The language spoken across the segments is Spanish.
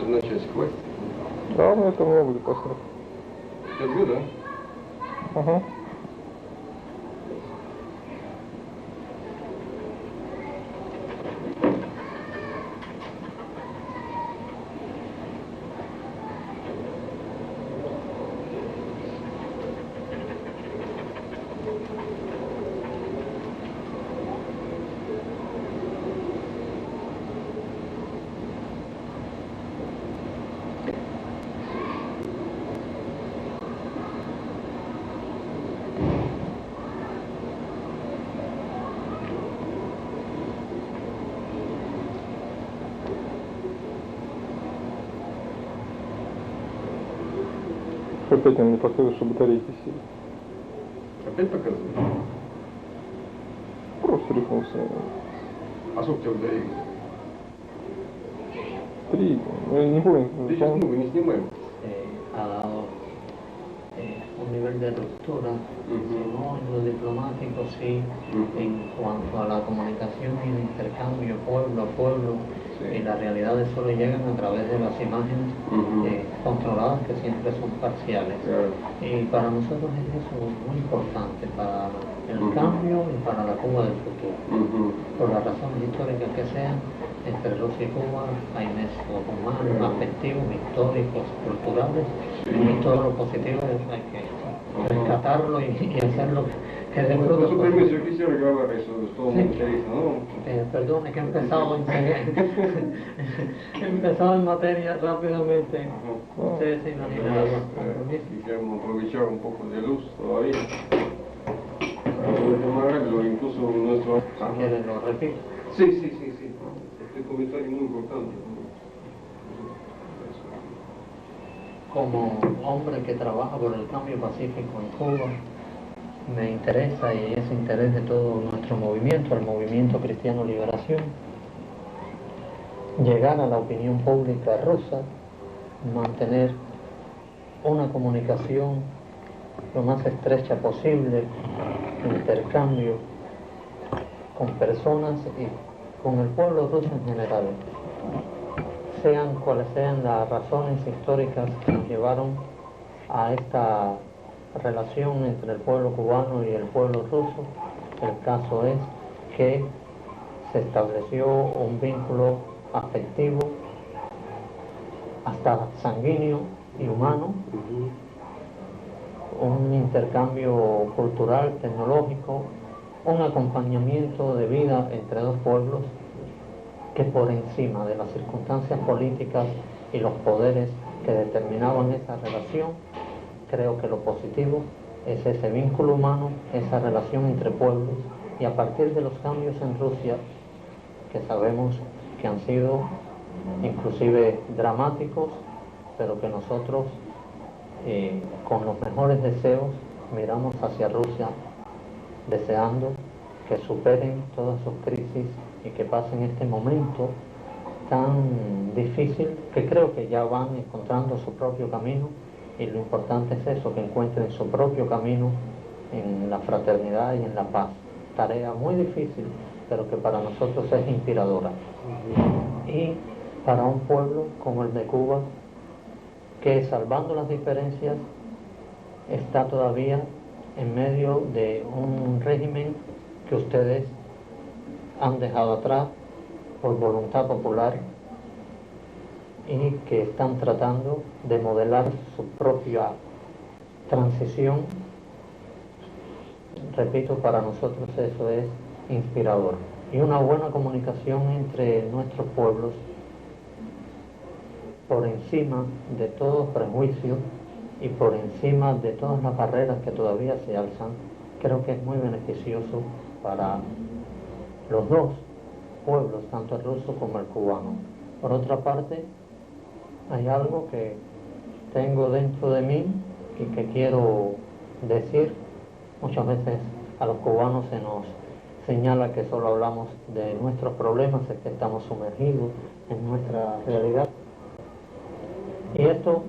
значить квест. Да, мне это много будет посмотреть. Люблю, да? Ага. Опять он мне показывает, что батарейки сели. Опять показывает? Просто рехнулся. А сколько у тебя батарейки? 3. Ну, я не помню. Ты сейчас много не снимаем. Ha dado un nivel de ruptura, no en lo diplomático, sí, en cuanto a la comunicación y el intercambio pueblo a pueblo, y las realidades solo llegan a través de las imágenes controladas que siempre son parciales. Y para nosotros es eso muy importante, para el cambio y para la Cuba del futuro. Por las razones históricas que sean, entre Rusia y Cuba hay nexos humanos, afectivos, históricos, culturales, y todo lo positivo hay que rescatarlo y hacerlo que dé fruto. Su permiso, yo quisiera grabar eso, es todo muy interesante, ¿no? Perdone que he empezado en materia rápidamente. Ustedes se imaginan algo. Quisiéramos aprovechar un poco de luz todavía. Para incluso nuestro... Si quieren lo repito. Sí. Este comentario es muy importante. Como hombre que trabaja por el cambio pacífico en Cuba, me interesa, y es interés de todo nuestro movimiento, el Movimiento Cristiano Liberación, llegar a la opinión pública rusa, mantener una comunicación lo más estrecha posible, intercambio con personas y con el pueblo ruso en general, sean cuales sean las razones históricas que nos llevaron a esta relación entre el pueblo cubano y el pueblo ruso. El caso es que se estableció un vínculo afectivo, hasta sanguíneo y humano, un intercambio cultural, tecnológico, un acompañamiento de vida entre dos pueblos que por encima de las circunstancias políticas y los poderes que determinaban esa relación, creo que lo positivo es ese vínculo humano, esa relación entre pueblos, y a partir de los cambios en Rusia, que sabemos que han sido inclusive dramáticos, pero que nosotros con los mejores deseos miramos hacia Rusia, deseando que superen todas sus crisis y que pasen este momento tan difícil, que creo que ya van encontrando su propio camino, y lo importante es eso, que encuentren su propio camino en la fraternidad y en la paz. Tarea muy difícil, pero que para nosotros es inspiradora. Y para un pueblo como el de Cuba, que salvando las diferencias, está todavía en medio de un régimen que ustedes han dejado atrás por voluntad popular, y que están tratando de modelar su propia transición. Repito, para nosotros eso es inspirador. Y una buena comunicación entre nuestros pueblos, por encima de todo prejuicio y por encima de todas las barreras que todavía se alzan, creo que es muy beneficioso para los dos pueblos, tanto el ruso como el cubano. Por otra parte, hay algo que tengo dentro de mí y que quiero decir. Muchas veces a los cubanos se nos señala que solo hablamos de nuestros problemas, es que estamos sumergidos en nuestra realidad. Y esto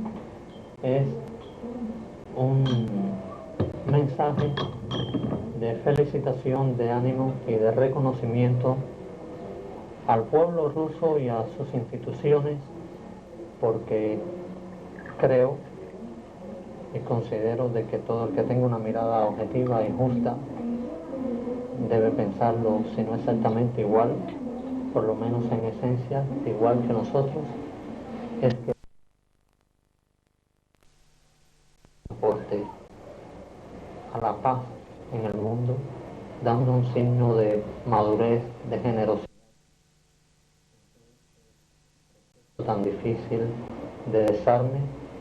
es un mensaje de felicitación, de ánimo y de reconocimiento al pueblo ruso y a sus instituciones porque creo y considero de que todo el que tenga una mirada objetiva y justa debe pensarlo, si no exactamente igual, por lo menos en esencia, igual que nosotros, es que aporte a la paz en el mundo, dando un signo de madurez, de generosidad tan difícil, de desarme,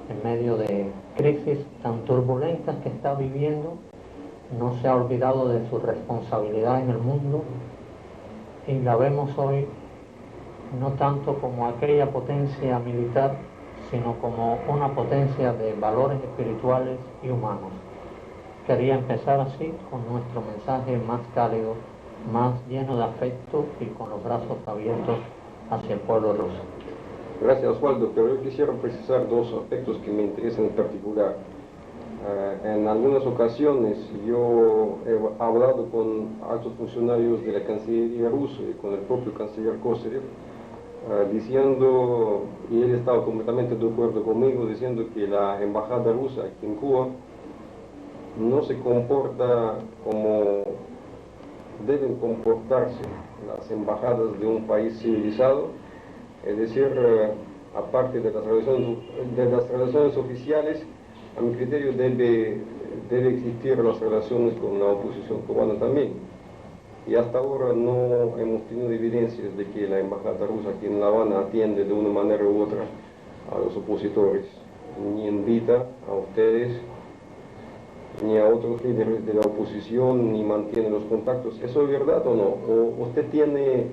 en medio de crisis tan turbulentas que está viviendo. No se ha olvidado de su responsabilidad en el mundo y la vemos hoy no tanto como aquella potencia militar, sino como una potencia de valores espirituales y humanos. Quería empezar así con nuestro mensaje más cálido, más lleno de afecto y con los brazos abiertos hacia el pueblo ruso. Gracias, Osvaldo, pero yo quisiera precisar dos aspectos que me interesan en particular. En algunas ocasiones yo he hablado con altos funcionarios de la Cancillería rusa y con el propio canciller Kozyrev, diciendo, y él estaba completamente de acuerdo conmigo, diciendo que la embajada rusa aquí en Cuba no se comporta como deben comportarse las embajadas de un país civilizado, es decir, aparte de las relaciones oficiales, a mi criterio debe existir las relaciones con la oposición cubana también. Y hasta ahora no hemos tenido evidencias de que la embajada rusa aquí en La Habana atiende de una manera u otra a los opositores, ni invita a ustedes, ni a otros líderes de la oposición, ni mantiene los contactos. ¿Eso es verdad o no? ¿O usted tiene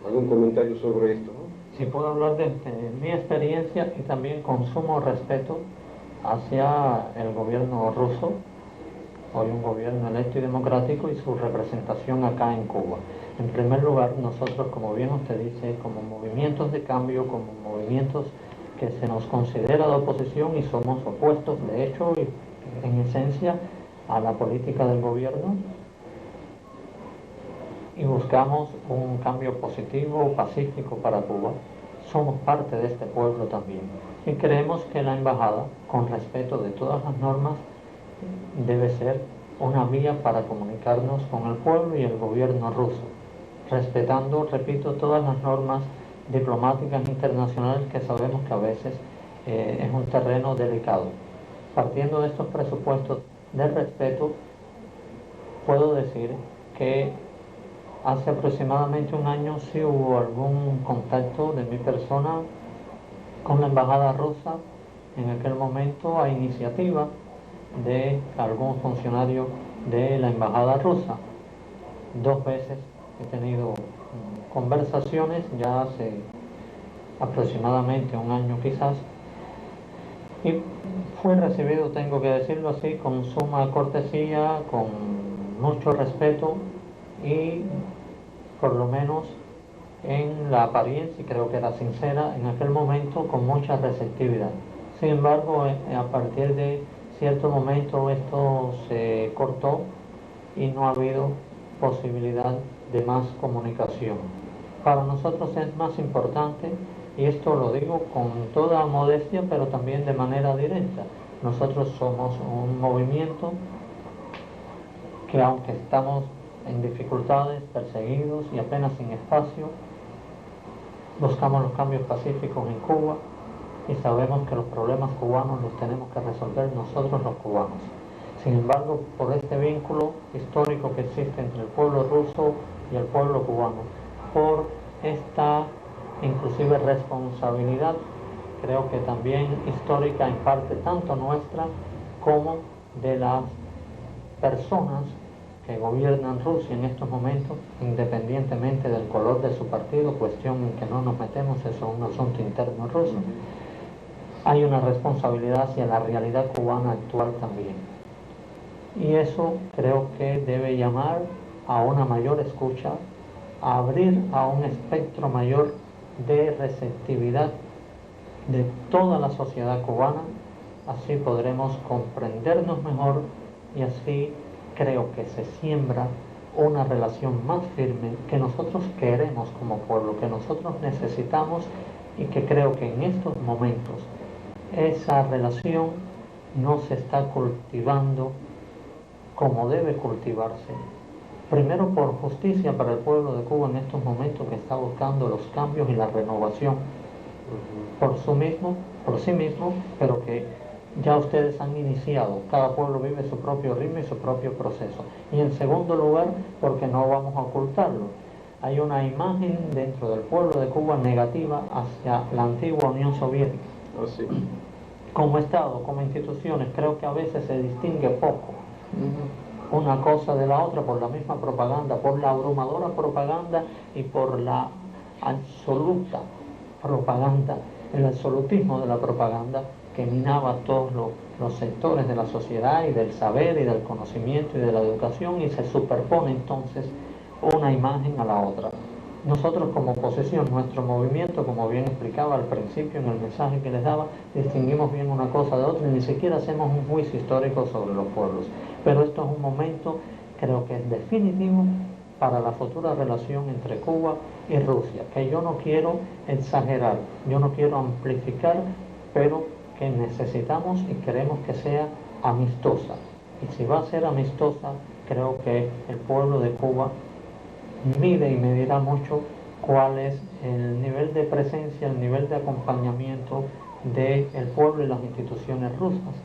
algún comentario sobre esto, ¿no? Si puedo hablar de mi experiencia y también con sumo respeto hacia el gobierno ruso, hoy un gobierno electo y democrático, y su representación acá en Cuba. En primer lugar, nosotros, como bien usted dice, como movimientos de cambio, como movimientos que se nos considera de oposición y somos opuestos, de hecho, y en esencia, a la política del gobierno, y buscamos un cambio positivo, pacífico para Cuba. Somos parte de este pueblo también. Y creemos que la embajada, con respeto de todas las normas, debe ser una vía para comunicarnos con el pueblo y el gobierno ruso, respetando, repito, todas las normas diplomáticas internacionales, que sabemos que a veces es un terreno delicado. Partiendo de estos presupuestos de respeto, puedo decir que hace aproximadamente un año sí hubo algún contacto de mi persona con la embajada rusa, en aquel momento a iniciativa de algún funcionario de la embajada rusa. 2 veces he tenido conversaciones, ya hace aproximadamente un año quizás, y fue recibido, tengo que decirlo así, con suma cortesía, con mucho respeto y por lo menos en la apariencia, y creo que era sincera en aquel momento, con mucha receptividad. Sin embargo, a partir de cierto momento esto se cortó y no ha habido posibilidad de más comunicación. Para nosotros es más importante, y esto lo digo con toda modestia, pero también de manera directa, nosotros somos un movimiento que, aunque estamos en dificultades, perseguidos y apenas sin espacio, buscamos los cambios pacíficos en Cuba y sabemos que los problemas cubanos los tenemos que resolver nosotros los cubanos. Sin embargo, por este vínculo histórico que existe entre el pueblo ruso y el pueblo cubano, por esta inclusive responsabilidad, creo que también histórica en parte tanto nuestra como de las personas que gobiernan Rusia en estos momentos, independientemente del color de su partido, cuestión en que no nos metemos, eso es un asunto interno ruso, hay una responsabilidad hacia la realidad cubana actual también. Y eso creo que debe llamar a una mayor escucha, a abrir a un espectro mayor de receptividad de toda la sociedad cubana. Así podremos comprendernos mejor y así creo que se siembra una relación más firme que nosotros queremos como pueblo, que nosotros necesitamos y que creo que en estos momentos esa relación no se está cultivando como debe cultivarse. Primero por justicia para el pueblo de Cuba en estos momentos, que está buscando los cambios y la renovación por sí mismo, pero que ya ustedes han iniciado. Cada pueblo vive su propio ritmo y su propio proceso. Y en segundo lugar, porque no vamos a ocultarlo, hay una imagen dentro del pueblo de Cuba negativa hacia la antigua Unión Soviética. Así. Como Estado, como instituciones, creo que a veces se distingue poco una cosa de la otra por la misma propaganda, por la abrumadora propaganda y por la absoluta propaganda, el absolutismo de la propaganda que minaba todos los sectores de la sociedad y del saber y del conocimiento y de la educación, y se superpone entonces una imagen a la otra. Nosotros como oposición, nuestro movimiento, como bien explicaba al principio en el mensaje que les daba, distinguimos bien una cosa de otra y ni siquiera hacemos un juicio histórico sobre los pueblos. Pero esto es un momento, creo que es definitivo para la futura relación entre Cuba y Rusia, que yo no quiero exagerar, yo no quiero amplificar, pero que necesitamos y queremos que sea amistosa. Y si va a ser amistosa, creo que el pueblo de Cuba mide y medirá mucho cuál es el nivel de presencia, el nivel de acompañamiento del pueblo y las instituciones rusas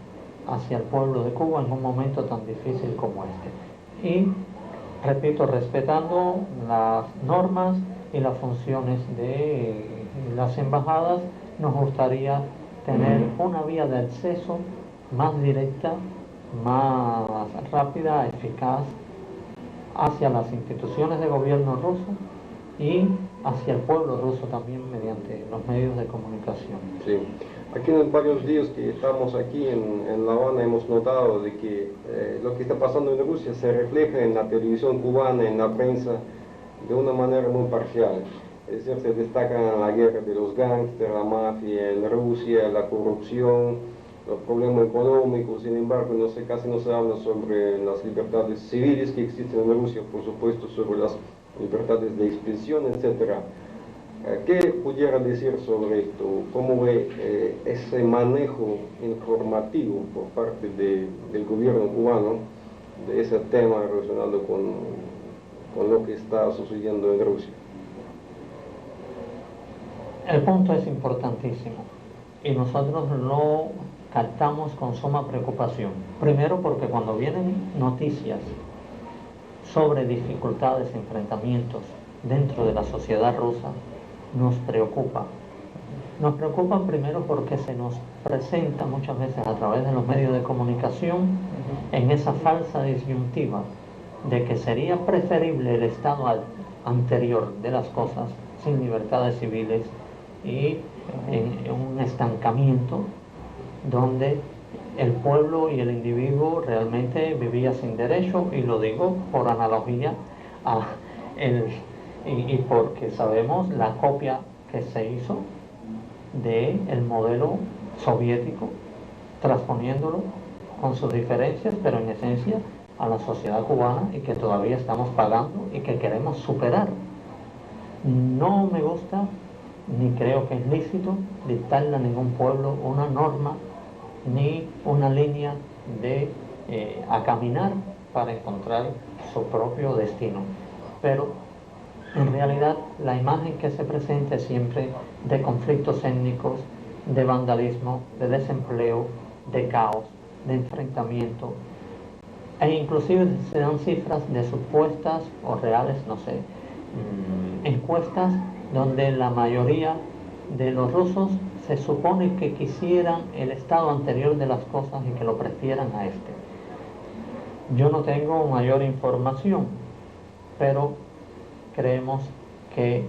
hacia el pueblo de Cuba en un momento tan difícil como este. Y, repito, respetando las normas y las funciones de las embajadas, nos gustaría tener una vía de acceso más directa, más rápida, eficaz, hacia las instituciones de gobierno ruso y hacia el pueblo ruso también mediante los medios de comunicación. Sí. Aquí en varios días que estamos aquí en La Habana hemos notado de que lo que está pasando en Rusia se refleja en la televisión cubana, en la prensa, de una manera muy parcial. Es decir, se destacan la guerra de los gángsters, la mafia en Rusia, la corrupción, los problemas económicos. Sin embargo, casi no se habla sobre las libertades civiles que existen en Rusia, por supuesto, sobre las libertades de expresión, etc. ¿Qué pudiera decir sobre esto? ¿Cómo ve ese manejo informativo por parte del gobierno cubano de ese tema relacionado con lo que está sucediendo en Rusia? El punto es importantísimo y nosotros lo captamos con suma preocupación. Primero porque cuando vienen noticias sobre dificultades, enfrentamientos dentro de la sociedad rusa, nos preocupa. Nos preocupa primero porque se nos presenta muchas veces a través de los medios de comunicación en esa falsa disyuntiva de que sería preferible el estado anterior de las cosas sin libertades civiles y en un estancamiento donde el pueblo y el individuo realmente vivía sin derecho, y lo digo por analogía y porque sabemos la copia que se hizo del modelo soviético, transponiéndolo con sus diferencias, pero en esencia a la sociedad cubana, y que todavía estamos pagando y que queremos superar. No me gusta ni creo que es lícito dictarle a ningún pueblo una norma ni una línea a caminar para encontrar su propio destino, pero en realidad la imagen que se presenta es siempre de conflictos étnicos, de vandalismo, de desempleo, de caos, de enfrentamiento, e inclusive se dan cifras de supuestas o reales, no sé, encuestas donde la mayoría de los rusos se supone que quisieran el estado anterior de las cosas y que lo prefieran a este. Yo no tengo mayor información, pero creemos que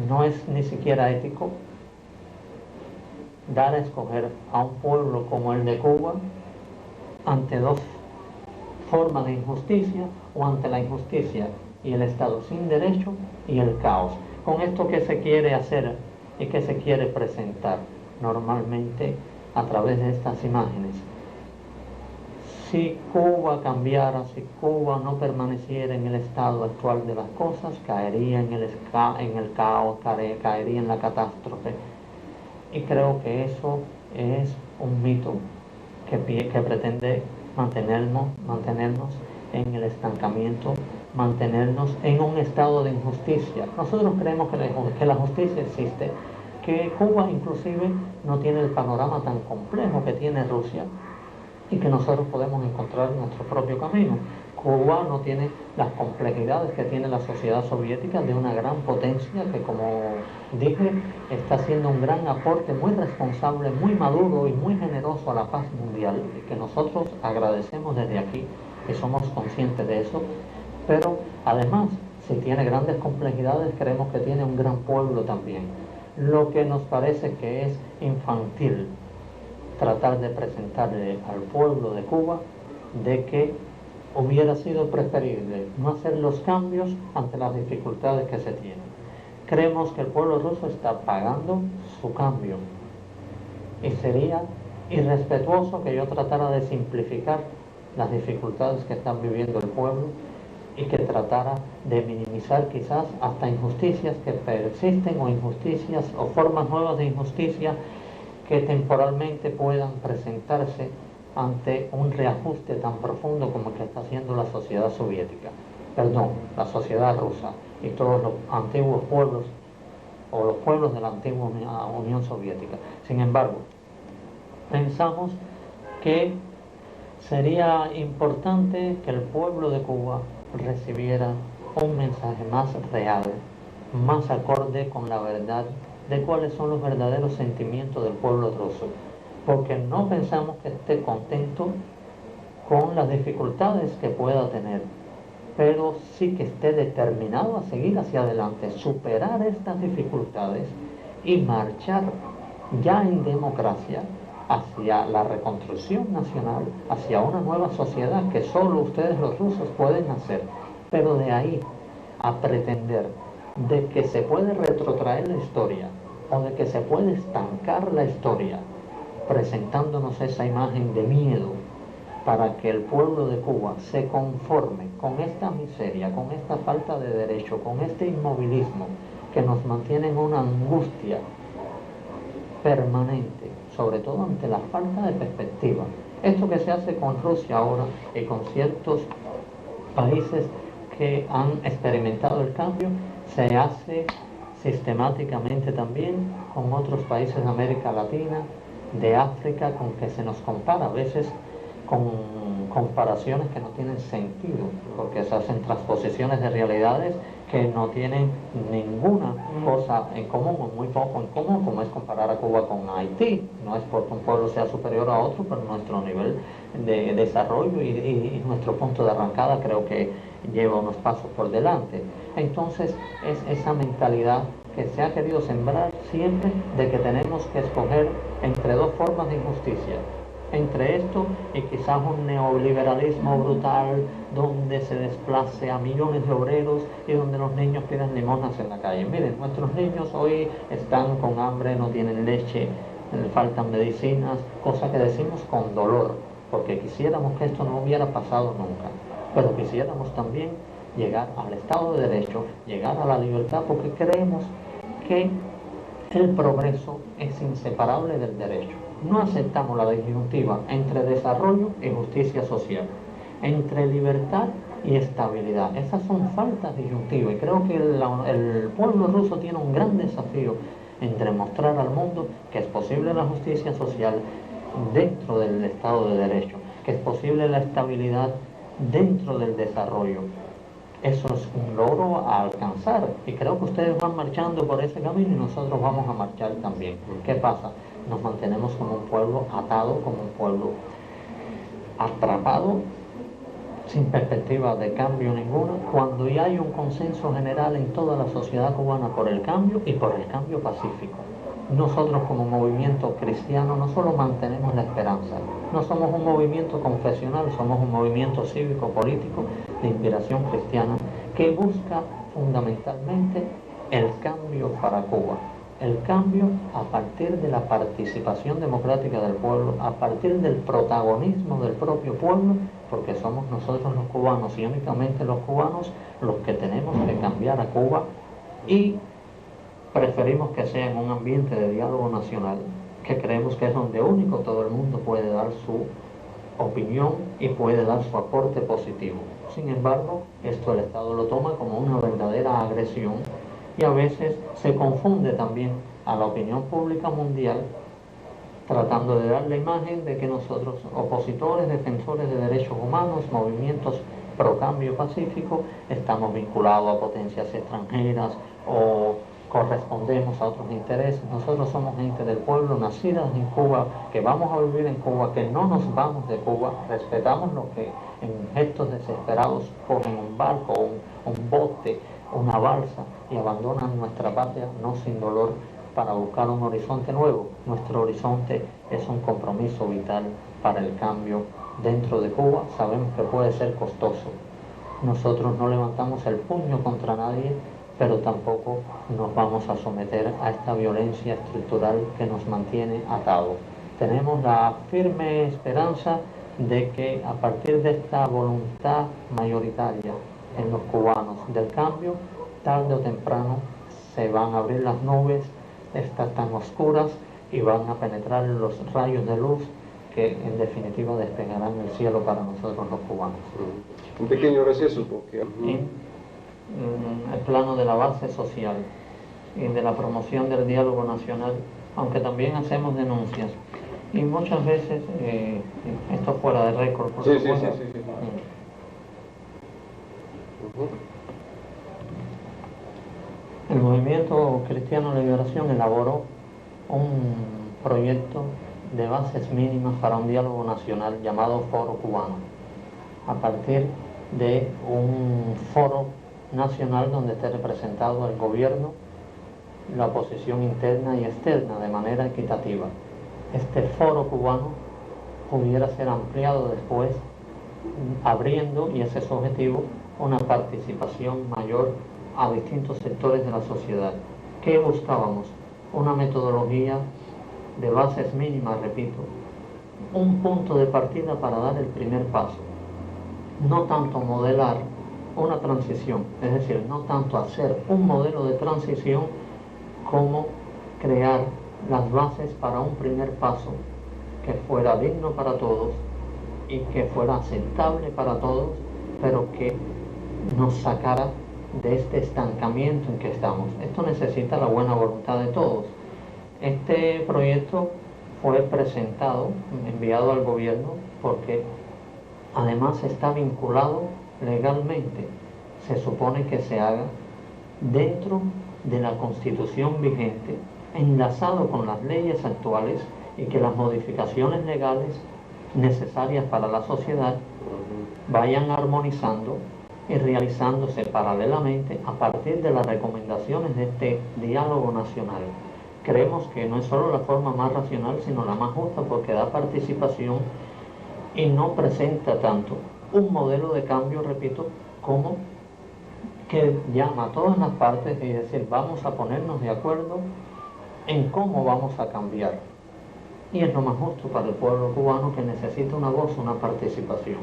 no es ni siquiera ético dar a escoger a un pueblo como el de Cuba ante dos formas de injusticia, o ante la injusticia y el Estado sin derecho y el caos. Con esto que se quiere hacer y que se quiere presentar normalmente a través de estas imágenes, Si Cuba cambiara, si Cuba no permaneciera en el estado actual de las cosas, caería en el caos, caería en la catástrofe. Y creo que eso es un mito que pretende mantenernos en el estancamiento, mantenernos en un estado de injusticia. Nosotros creemos que la justicia existe, que Cuba inclusive no tiene el panorama tan complejo que tiene Rusia y que nosotros podemos encontrar nuestro propio camino. Cuba no tiene las complejidades que tiene la sociedad soviética, de una gran potencia que, como dije, está haciendo un gran aporte muy responsable, muy maduro y muy generoso a la paz mundial, y que nosotros agradecemos desde aquí y somos conscientes de eso. Pero además, si tiene grandes complejidades, creemos que tiene un gran pueblo también. Lo que nos parece que es infantil tratar de presentarle al pueblo de Cuba de que hubiera sido preferible no hacer los cambios ante las dificultades que se tienen. Creemos que el pueblo ruso está pagando su cambio y sería irrespetuoso que yo tratara de simplificar las dificultades que están viviendo el pueblo y que tratara de minimizar quizás hasta injusticias que persisten, o injusticias o formas nuevas de injusticia que temporalmente puedan presentarse ante un reajuste tan profundo como el que está haciendo la sociedad soviética, la sociedad rusa y todos los antiguos pueblos o los pueblos de la antigua Unión Soviética. Sin embargo, pensamos que sería importante que el pueblo de Cuba recibiera un mensaje más real, más acorde con la verdad de cuáles son los verdaderos sentimientos del pueblo ruso, porque no pensamos que esté contento con las dificultades que pueda tener, pero sí que esté determinado a seguir hacia adelante, superar estas dificultades y marchar ya en democracia hacia la reconstrucción nacional, hacia una nueva sociedad que solo ustedes los rusos pueden hacer. Pero de ahí a pretender de que se puede retrotraer la historia o de que se puede estancar la historia presentándonos esa imagen de miedo para que el pueblo de Cuba se conforme con esta miseria, con esta falta de derecho, con este inmovilismo que nos mantiene en una angustia permanente, sobre todo ante la falta de perspectiva. Esto que se hace con Rusia ahora y con ciertos países que han experimentado el cambio, se hace sistemáticamente también con otros países de América Latina, de África, con que se nos compara a veces con comparaciones que no tienen sentido, porque se hacen transposiciones de realidades que no tienen ninguna cosa en común o muy poco en común, como es comparar a Cuba con Haití. No es porque un pueblo sea superior a otro, pero nuestro nivel de desarrollo y nuestro punto de arrancada creo que lleva unos pasos por delante. Entonces es esa mentalidad que se ha querido sembrar siempre de que tenemos que escoger entre dos formas de injusticia, entre esto y quizás un neoliberalismo brutal donde se desplace a millones de obreros y donde los niños pidan limosnas en la calle. Miren, nuestros niños hoy están con hambre, no tienen leche, les faltan medicinas, cosa que decimos con dolor, porque quisiéramos que esto no hubiera pasado nunca, pero quisiéramos también llegar al Estado de Derecho, llegar a la libertad, porque creemos que el progreso es inseparable del derecho. No aceptamos la disyuntiva entre desarrollo y justicia social, entre libertad y estabilidad. Esas son faltas disyuntivas y creo que el pueblo ruso tiene un gran desafío entre mostrar al mundo que es posible la justicia social dentro del Estado de Derecho, que es posible la estabilidad dentro del desarrollo. Eso es un logro a alcanzar y creo que ustedes van marchando por ese camino y nosotros vamos a marchar también. ¿Qué pasa? Nos mantenemos como un pueblo atado, como un pueblo atrapado, sin perspectiva de cambio ninguno, cuando ya hay un consenso general en toda la sociedad cubana por el cambio y por el cambio pacífico. Nosotros como movimiento cristiano no solo mantenemos la esperanza, no somos un movimiento confesional, somos un movimiento cívico-político de inspiración cristiana que busca fundamentalmente el cambio para Cuba. El cambio a partir de la participación democrática del pueblo, a partir del protagonismo del propio pueblo, porque somos nosotros los cubanos y únicamente los cubanos los que tenemos que cambiar a Cuba, y preferimos que sea en un ambiente de diálogo nacional, que creemos que es donde único todo el mundo puede dar su opinión y puede dar su aporte positivo. Sin embargo, esto el Estado lo toma como una verdadera agresión y a veces se confunde también a la opinión pública mundial, tratando de dar la imagen de que nosotros, opositores, defensores de derechos humanos, movimientos pro cambio pacífico, estamos vinculados a potencias extranjeras o correspondemos a otros intereses. Nosotros somos gente del pueblo, nacida en Cuba, que vamos a vivir en Cuba, que no nos vamos de Cuba, respetamos lo que en gestos desesperados cogen un barco, un bote, una balsa y abandonan nuestra patria, no sin dolor, para buscar un horizonte nuevo. Nuestro horizonte es un compromiso vital para el cambio dentro de Cuba. Sabemos que puede ser costoso. Nosotros no levantamos el puño contra nadie, pero tampoco nos vamos a someter a esta violencia estructural que nos mantiene atados. Tenemos la firme esperanza de que a partir de esta voluntad mayoritaria en los cubanos del cambio, tarde o temprano se van a abrir las nubes, estas tan oscuras, y van a penetrar los rayos de luz que en definitiva despegarán el cielo para nosotros los cubanos. Un pequeño receso porque... En el plano de la base social y de la promoción del diálogo nacional, aunque también hacemos denuncias y muchas veces, esto fuera de récord, por supuesto. Sí. El Movimiento Cristiano de Liberación elaboró un proyecto de bases mínimas para un diálogo nacional llamado Foro Cubano, a partir de un foro nacional donde esté representado el gobierno, la oposición interna y externa de manera equitativa. Este foro cubano pudiera ser ampliado después, abriendo, y ese es su objetivo, una participación mayor a distintos sectores de la sociedad. ¿Qué buscábamos? Una metodología de bases mínimas, repito, un punto de partida para dar el primer paso. No tanto modelar una transición, es decir, no tanto hacer un modelo de transición como crear las bases para un primer paso que fuera digno para todos y que fuera aceptable para todos, pero que nos sacara de este estancamiento en que estamos. Esto necesita la buena voluntad de todos. Este proyecto fue presentado, enviado al gobierno, porque además está vinculado legalmente. Se supone que se haga dentro de la Constitución vigente, enlazado con las leyes actuales, y que las modificaciones legales necesarias para la sociedad vayan armonizando y realizándose paralelamente a partir de las recomendaciones de este diálogo nacional. Creemos que no es solo la forma más racional, sino la más justa, porque da participación y no presenta tanto un modelo de cambio, repito, como que llama a todas las partes y decir, vamos a ponernos de acuerdo en cómo vamos a cambiar. Y es lo más justo para el pueblo cubano, que necesita una voz, una participación.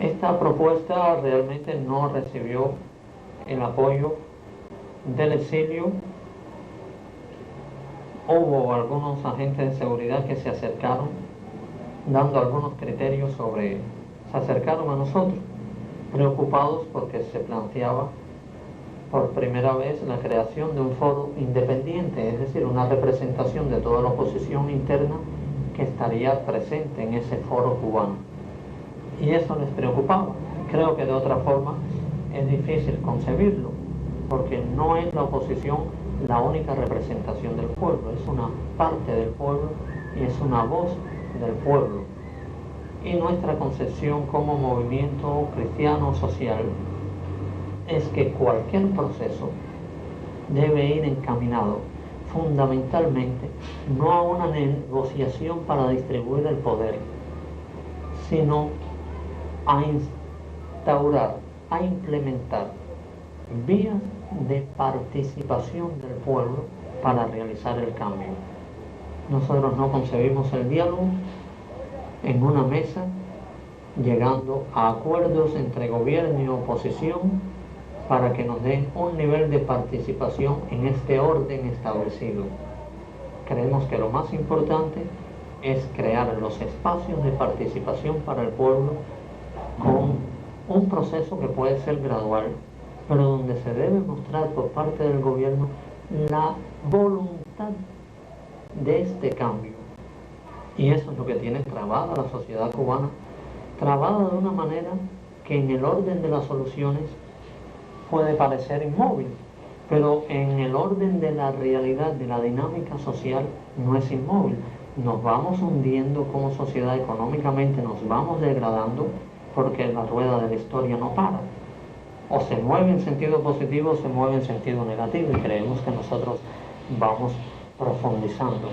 Esta propuesta realmente no recibió el apoyo del exilio. Hubo algunos agentes de seguridad que se acercaron, dando algunos criterios se acercaron a nosotros, preocupados porque se planteaba por primera vez la creación de un foro independiente, es decir, una representación de toda la oposición interna que estaría presente en ese foro cubano. Y eso les preocupaba. Creo que de otra forma es difícil concebirlo, porque no es la oposición la única representación del pueblo, es una parte del pueblo y es una voz del pueblo. Y nuestra concepción como movimiento cristiano social es que cualquier proceso debe ir encaminado fundamentalmente no a una negociación para distribuir el poder, sino a instaurar, a implementar vías de participación del pueblo para realizar el cambio. Nosotros no concebimos el diálogo en una mesa llegando a acuerdos entre gobierno y oposición para que nos den un nivel de participación en este orden establecido. Creemos que lo más importante es crear los espacios de participación para el pueblo con un proceso que puede ser gradual, pero donde se debe mostrar por parte del gobierno la voluntad de este cambio. Y eso es lo que tiene trabada la sociedad cubana, trabada de una manera que en el orden de las soluciones puede parecer inmóvil, pero en el orden de la realidad, de la dinámica social, no es inmóvil. Nos vamos hundiendo como sociedad económicamente, nos vamos degradando porque la rueda de la historia no para. O se mueve en sentido positivo o se mueve en sentido negativo, y creemos que nosotros vamos profundizando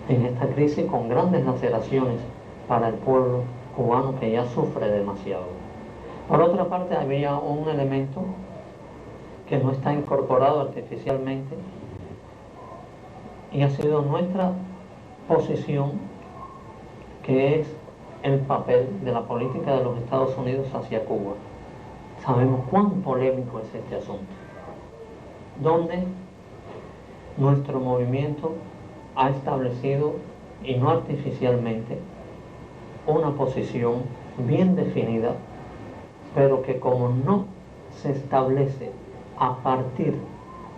en esta crisis con grandes laceraciones para el pueblo cubano que ya sufre demasiado. Por otra parte, había un elemento que no está incorporado artificialmente y ha sido nuestra posición, que es el papel de la política de los Estados Unidos hacia Cuba. Sabemos cuán polémico es este asunto, donde nuestro movimiento ha establecido, y no artificialmente, una posición bien definida, pero que como no se establece a partir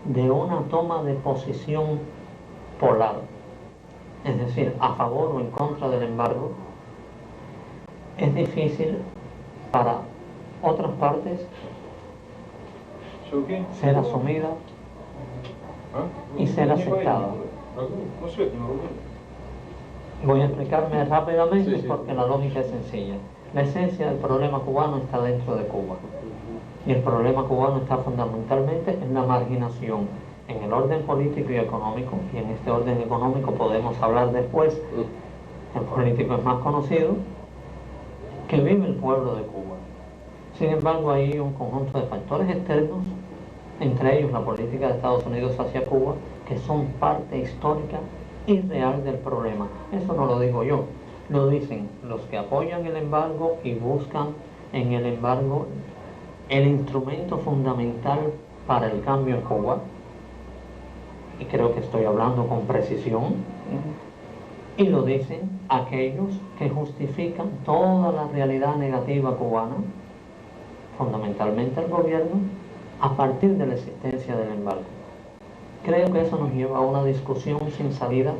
de una toma de posición polar, es decir, a favor o en contra del embargo, es difícil para otras partes ser asumida y ser aceptada. Voy a explicarme rápidamente porque la lógica es sencilla. La esencia del problema cubano está dentro de Cuba. Y el problema cubano está fundamentalmente en la marginación, en el orden político y económico, y en este orden económico podemos hablar después, el político es más conocido, que vive el pueblo de Cuba. Sin embargo, hay un conjunto de factores externos, entre ellos la política de Estados Unidos hacia Cuba, que son parte histórica y real del problema. Eso no lo digo yo, lo dicen los que apoyan el embargo y buscan en el embargo el instrumento fundamental para el cambio en Cuba, y creo que estoy hablando con precisión, y lo dicen aquellos que justifican toda la realidad negativa cubana, fundamentalmente el gobierno, a partir de la existencia del embargo. Creo que eso nos lleva a una discusión sin salida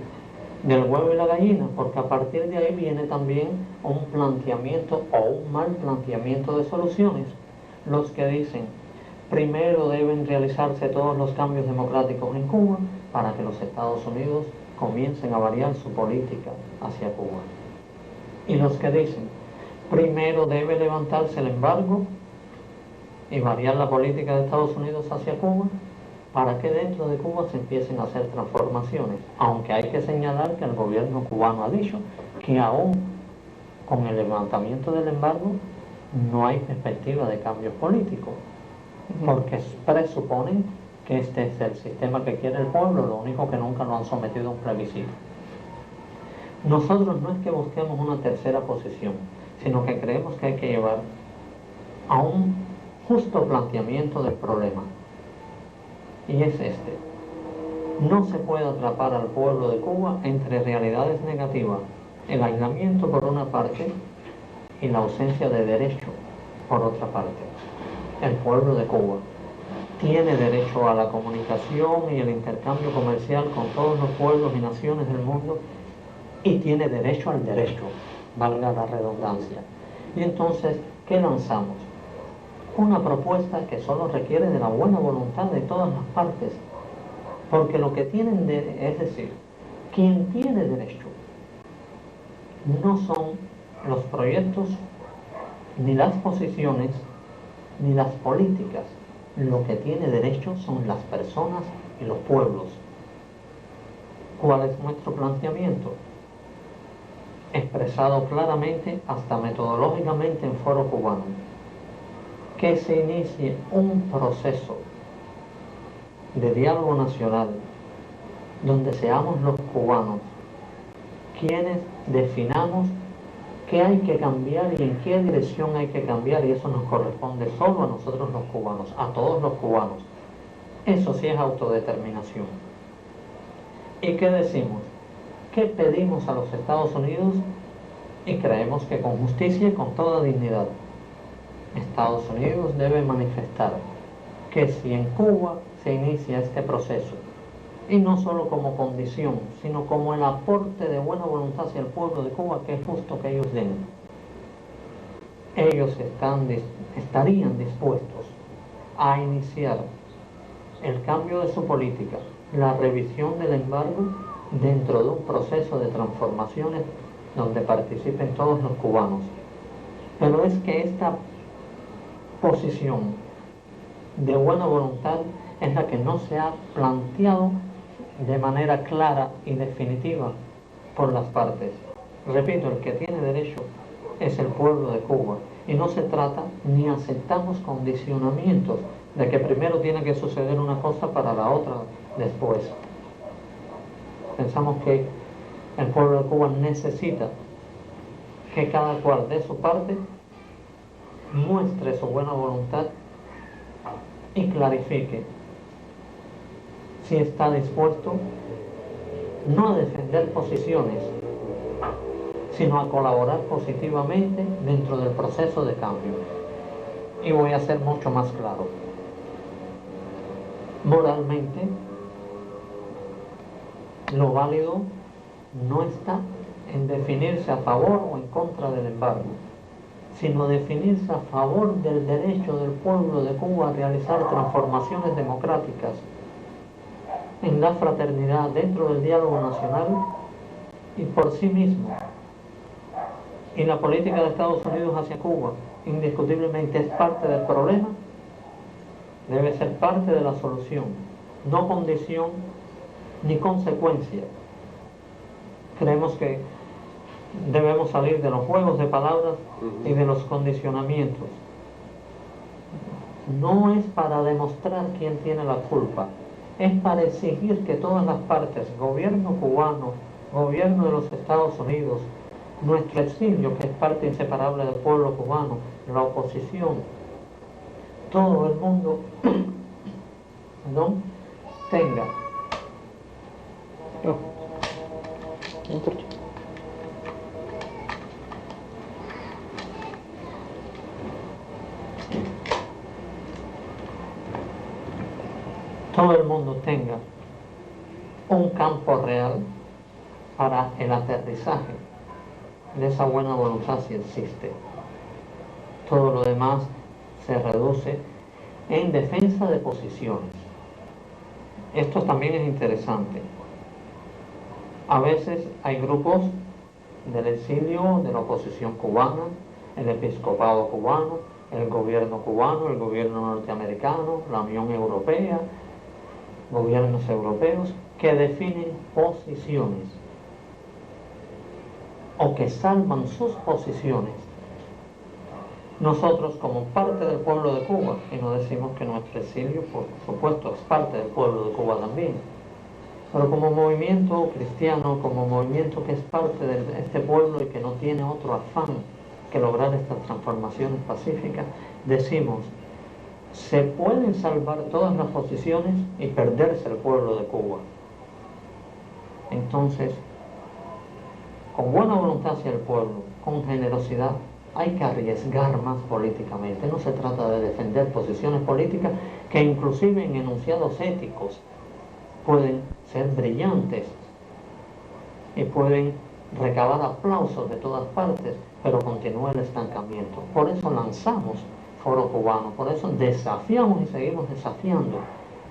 del huevo y la gallina, porque a partir de ahí viene también un planteamiento o un mal planteamiento de soluciones. Los que dicen, primero deben realizarse todos los cambios democráticos en Cuba para que los Estados Unidos comiencen a variar su política hacia Cuba. Y los que dicen, primero debe levantarse el embargo y variar la política de Estados Unidos hacia Cuba para que dentro de Cuba se empiecen a hacer transformaciones. Aunque hay que señalar que el gobierno cubano ha dicho que aún con el levantamiento del embargo no hay perspectiva de cambios políticos, porque presuponen que este es el sistema que quiere el pueblo, lo único que nunca lo han sometido a un plebiscito. Nosotros no es que busquemos una tercera posición, sino que creemos que hay que llevar a un justo planteamiento del problema, y es este: no se puede atrapar al pueblo de Cuba entre realidades negativas, el aislamiento por una parte y la ausencia de derecho por otra parte. El pueblo de Cuba tiene derecho a la comunicación y el intercambio comercial con todos los pueblos y naciones del mundo, y tiene derecho al derecho, valga la redundancia. Y entonces, ¿qué lanzamos? Una propuesta que solo requiere de la buena voluntad de todas las partes, porque lo que tienen es decir, quien tiene derecho no son los proyectos, ni las posiciones, ni las políticas. Lo que tiene derecho son las personas y los pueblos. ¿Cuál es nuestro planteamiento? Expresado claramente, hasta metodológicamente, en Foro Cubano: que se inicie un proceso de diálogo nacional donde seamos los cubanos quienes definamos qué hay que cambiar y en qué dirección hay que cambiar, y eso nos corresponde solo a nosotros los cubanos, a todos los cubanos. Eso sí es autodeterminación. ¿Y qué decimos? ¿Qué pedimos a los Estados Unidos? Y creemos que con justicia y con toda dignidad, Estados Unidos debe manifestar que si en Cuba se inicia este proceso, y no solo como condición, sino como el aporte de buena voluntad hacia el pueblo de Cuba, que es justo que ellos den, ellos estarían dispuestos a iniciar el cambio de su política, la revisión del embargo, dentro de un proceso de transformaciones donde participen todos los cubanos. Pero es que esta posición de buena voluntad es la que no se ha planteado de manera clara y definitiva por las partes. Repito, el que tiene derecho es el pueblo de Cuba, y no se trata ni aceptamos condicionamientos de que primero tiene que suceder una cosa para la otra después. Pensamos que el pueblo de Cuba necesita que cada cual de su parte muestre su buena voluntad y clarifique si está dispuesto no a defender posiciones, sino a colaborar positivamente dentro del proceso de cambio. Y voy a ser mucho más claro. Moralmente, lo válido no está en definirse a favor o en contra del embargo, sino definirse a favor del derecho del pueblo de Cuba a realizar transformaciones democráticas en la fraternidad, dentro del diálogo nacional y por sí mismo. Y la política de Estados Unidos hacia Cuba indiscutiblemente es parte del problema, debe ser parte de la solución, no condición ni consecuencia. Creemos que debemos salir de los juegos de palabras y de los condicionamientos. No es para demostrar quién tiene la culpa, es para exigir que todas las partes, gobierno cubano, gobierno de los Estados Unidos, nuestro exilio, que es parte inseparable del pueblo cubano, la oposición, todo el mundo tenga un campo real para el aterrizaje de esa buena voluntad, si existe. Todo lo demás se reduce en defensa de posiciones. Esto también es interesante. A veces hay grupos del exilio, de la oposición cubana, el episcopado cubano, el gobierno norteamericano, la Unión Europea, gobiernos europeos, que definen posiciones o que salvan sus posiciones. Nosotros, como parte del pueblo de Cuba, y no decimos que nuestro exilio, por supuesto, es parte del pueblo de Cuba también, pero como movimiento cristiano, como movimiento que es parte de este pueblo y que no tiene otro afán que lograr estas transformaciones pacíficas, decimos, se pueden salvar todas las posiciones y perderse el pueblo de Cuba. Entonces, con buena voluntad hacia el pueblo, con generosidad, hay que arriesgar más políticamente. No se trata de defender posiciones políticas que inclusive en enunciados éticos pueden ser brillantes y pueden recabar aplausos de todas partes, pero continúa el estancamiento. Por eso lanzamos Foro Cubano, por eso desafiamos y seguimos desafiando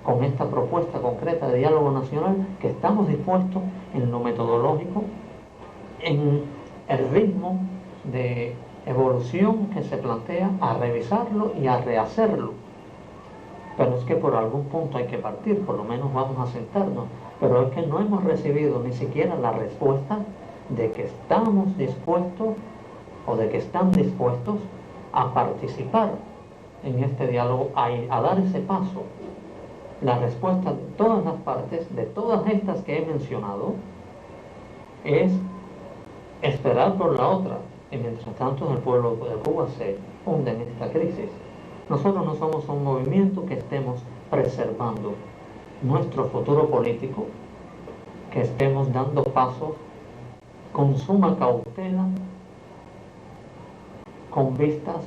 con esta propuesta concreta de diálogo nacional, que estamos dispuestos en lo metodológico, en el ritmo de evolución que se plantea, a revisarlo y a rehacerlo. Pero es que por algún punto hay que partir, por lo menos vamos a sentarnos. Pero es que no hemos recibido ni siquiera la respuesta de que estamos dispuestos o de que están dispuestos a participar en este diálogo, a dar ese paso la respuesta de todas las partes, de todas estas que he mencionado, es esperar por la otra, y mientras tanto el pueblo de Cuba se hunde en esta crisis. Nosotros no somos un movimiento que estemos preservando nuestro futuro político, que estemos dando pasos con suma cautela, con vistas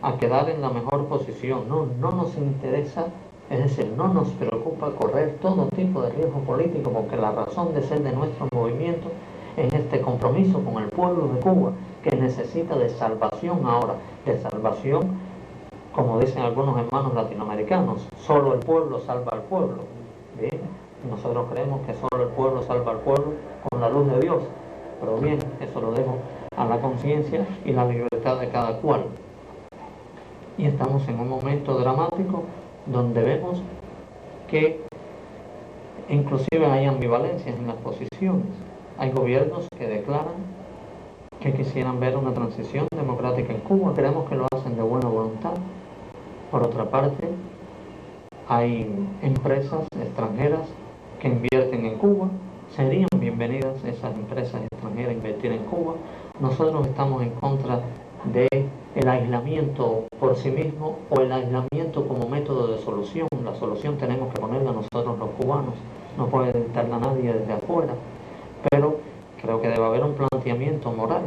a quedar en la mejor posición. No nos interesa, es decir, no nos preocupa correr todo tipo de riesgo político, porque la razón de ser de nuestro movimiento es este compromiso con el pueblo de Cuba, que necesita de salvación ahora, de salvación, como dicen algunos hermanos latinoamericanos, solo el pueblo salva al pueblo. Bien, nosotros creemos que solo el pueblo salva al pueblo con la luz de Dios, pero bien, eso lo dejo a la conciencia y la libertad de cada cual. Y estamos en un momento dramático donde vemos que inclusive hay ambivalencias en las posiciones. Hay gobiernos que declaran que quisieran ver una transición democrática en Cuba. Creemos que lo hacen de buena voluntad. Por otra parte, hay empresas extranjeras que invierten en Cuba. Serían bienvenidas esas empresas extranjeras a invertir en Cuba. Nosotros estamos en contra del aislamiento por sí mismo o el aislamiento como método de solución. La solución tenemos que ponerla nosotros los cubanos. No puede dictarla nadie desde afuera. Pero creo que debe haber un planteamiento moral.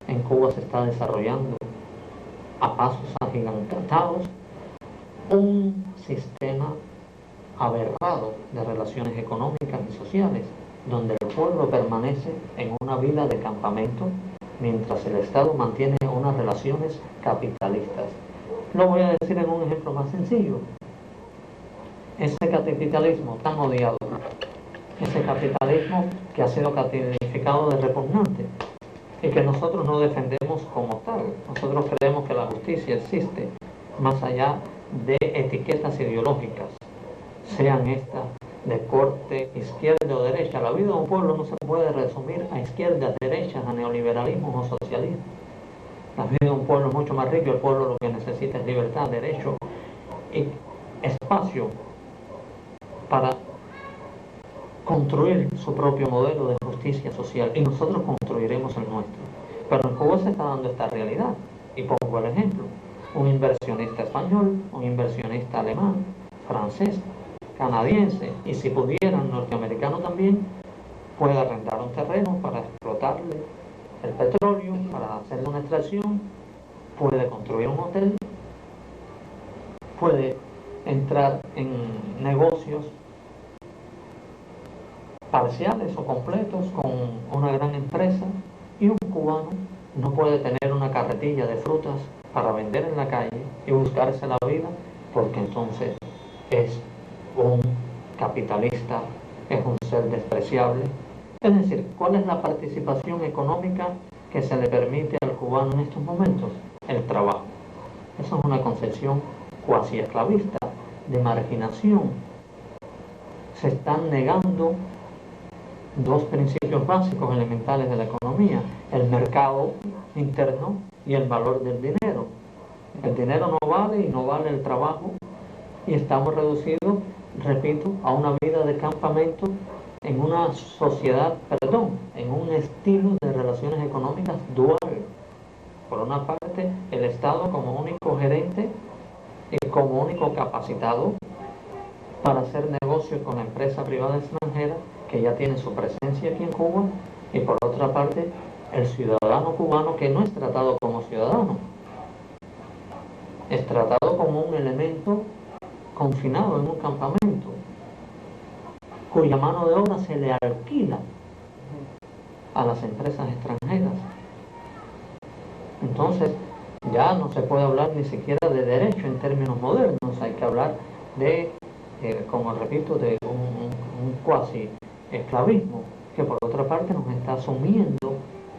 En Cuba se está desarrollando a pasos agigantados un sistema aberrado de relaciones económicas y sociales, donde el pueblo permanece en una vida de campamento mientras el Estado mantiene unas relaciones capitalistas. Lo voy a decir en un ejemplo más sencillo. Ese capitalismo tan odiado, ese capitalismo que ha sido calificado de repugnante y que nosotros no defendemos como tal. Nosotros creemos que la justicia existe más allá de etiquetas ideológicas, sean estas de corte izquierda o derecha. La vida de un pueblo no se puede resumir a izquierdas, derechas, a neoliberalismo o socialismo. La vida de un pueblo es mucho más rico. El pueblo lo que necesita es libertad, derecho y espacio para construir su propio modelo de justicia social, y nosotros construiremos el nuestro. Pero en Cuba se está dando esta realidad, y pongo el ejemplo: un inversionista español, un inversionista alemán, francés, canadiense, y si pudiera norteamericano también, puede arrendar un terreno para explotarle el petróleo, para hacerle una extracción, puede construir un hotel, puede entrar en negocios parciales o completos con una gran empresa, y un cubano no puede tener una carretilla de frutas para vender en la calle y buscarse la vida, porque entonces es un capitalista, es un ser despreciable. Es decir, ¿cuál es la participación económica que se le permite al cubano en estos momentos? El trabajo. Eso es una concepción cuasi esclavista, de marginación. Se están negando dos principios básicos elementales de la economía: el mercado interno y el valor del dinero. El dinero no vale y no vale el trabajo, y estamos reducidos, repito, a una vida de campamento en una sociedad, en un estilo de relaciones económicas dual. Por una parte, el Estado como único gerente y como único capacitado para hacer negocios con la empresa privada extranjera que ya tiene su presencia aquí en Cuba, y por otra parte el ciudadano cubano, que no es tratado como ciudadano, es tratado como un elemento confinado en un campamento, cuya mano de obra se le alquila a las empresas extranjeras. Entonces ya no se puede hablar ni siquiera de derecho en términos modernos, hay que hablar de, como repito, de un cuasi esclavismo, que por otra parte nos está sumiendo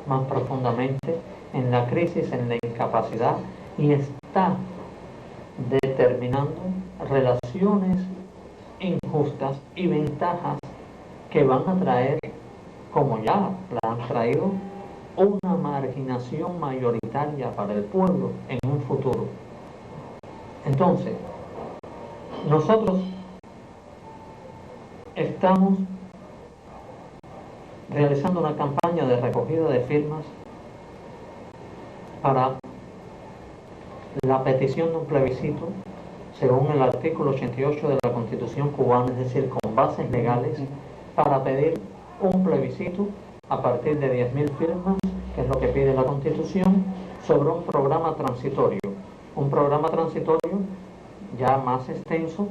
más profundamente en la crisis, en la incapacidad, y está determinando relaciones injustas y ventajas que van a traer, como ya la han traído, una marginación mayoritaria para el pueblo en un futuro. Entonces, nosotros estamos realizando una campaña de recogida de firmas para la petición de un plebiscito según el artículo 88 de la Constitución cubana, es decir, con bases legales, para pedir un plebiscito a partir de 10.000 firmas, que es lo que pide la Constitución, sobre un programa transitorio. Un programa transitorio ya más extenso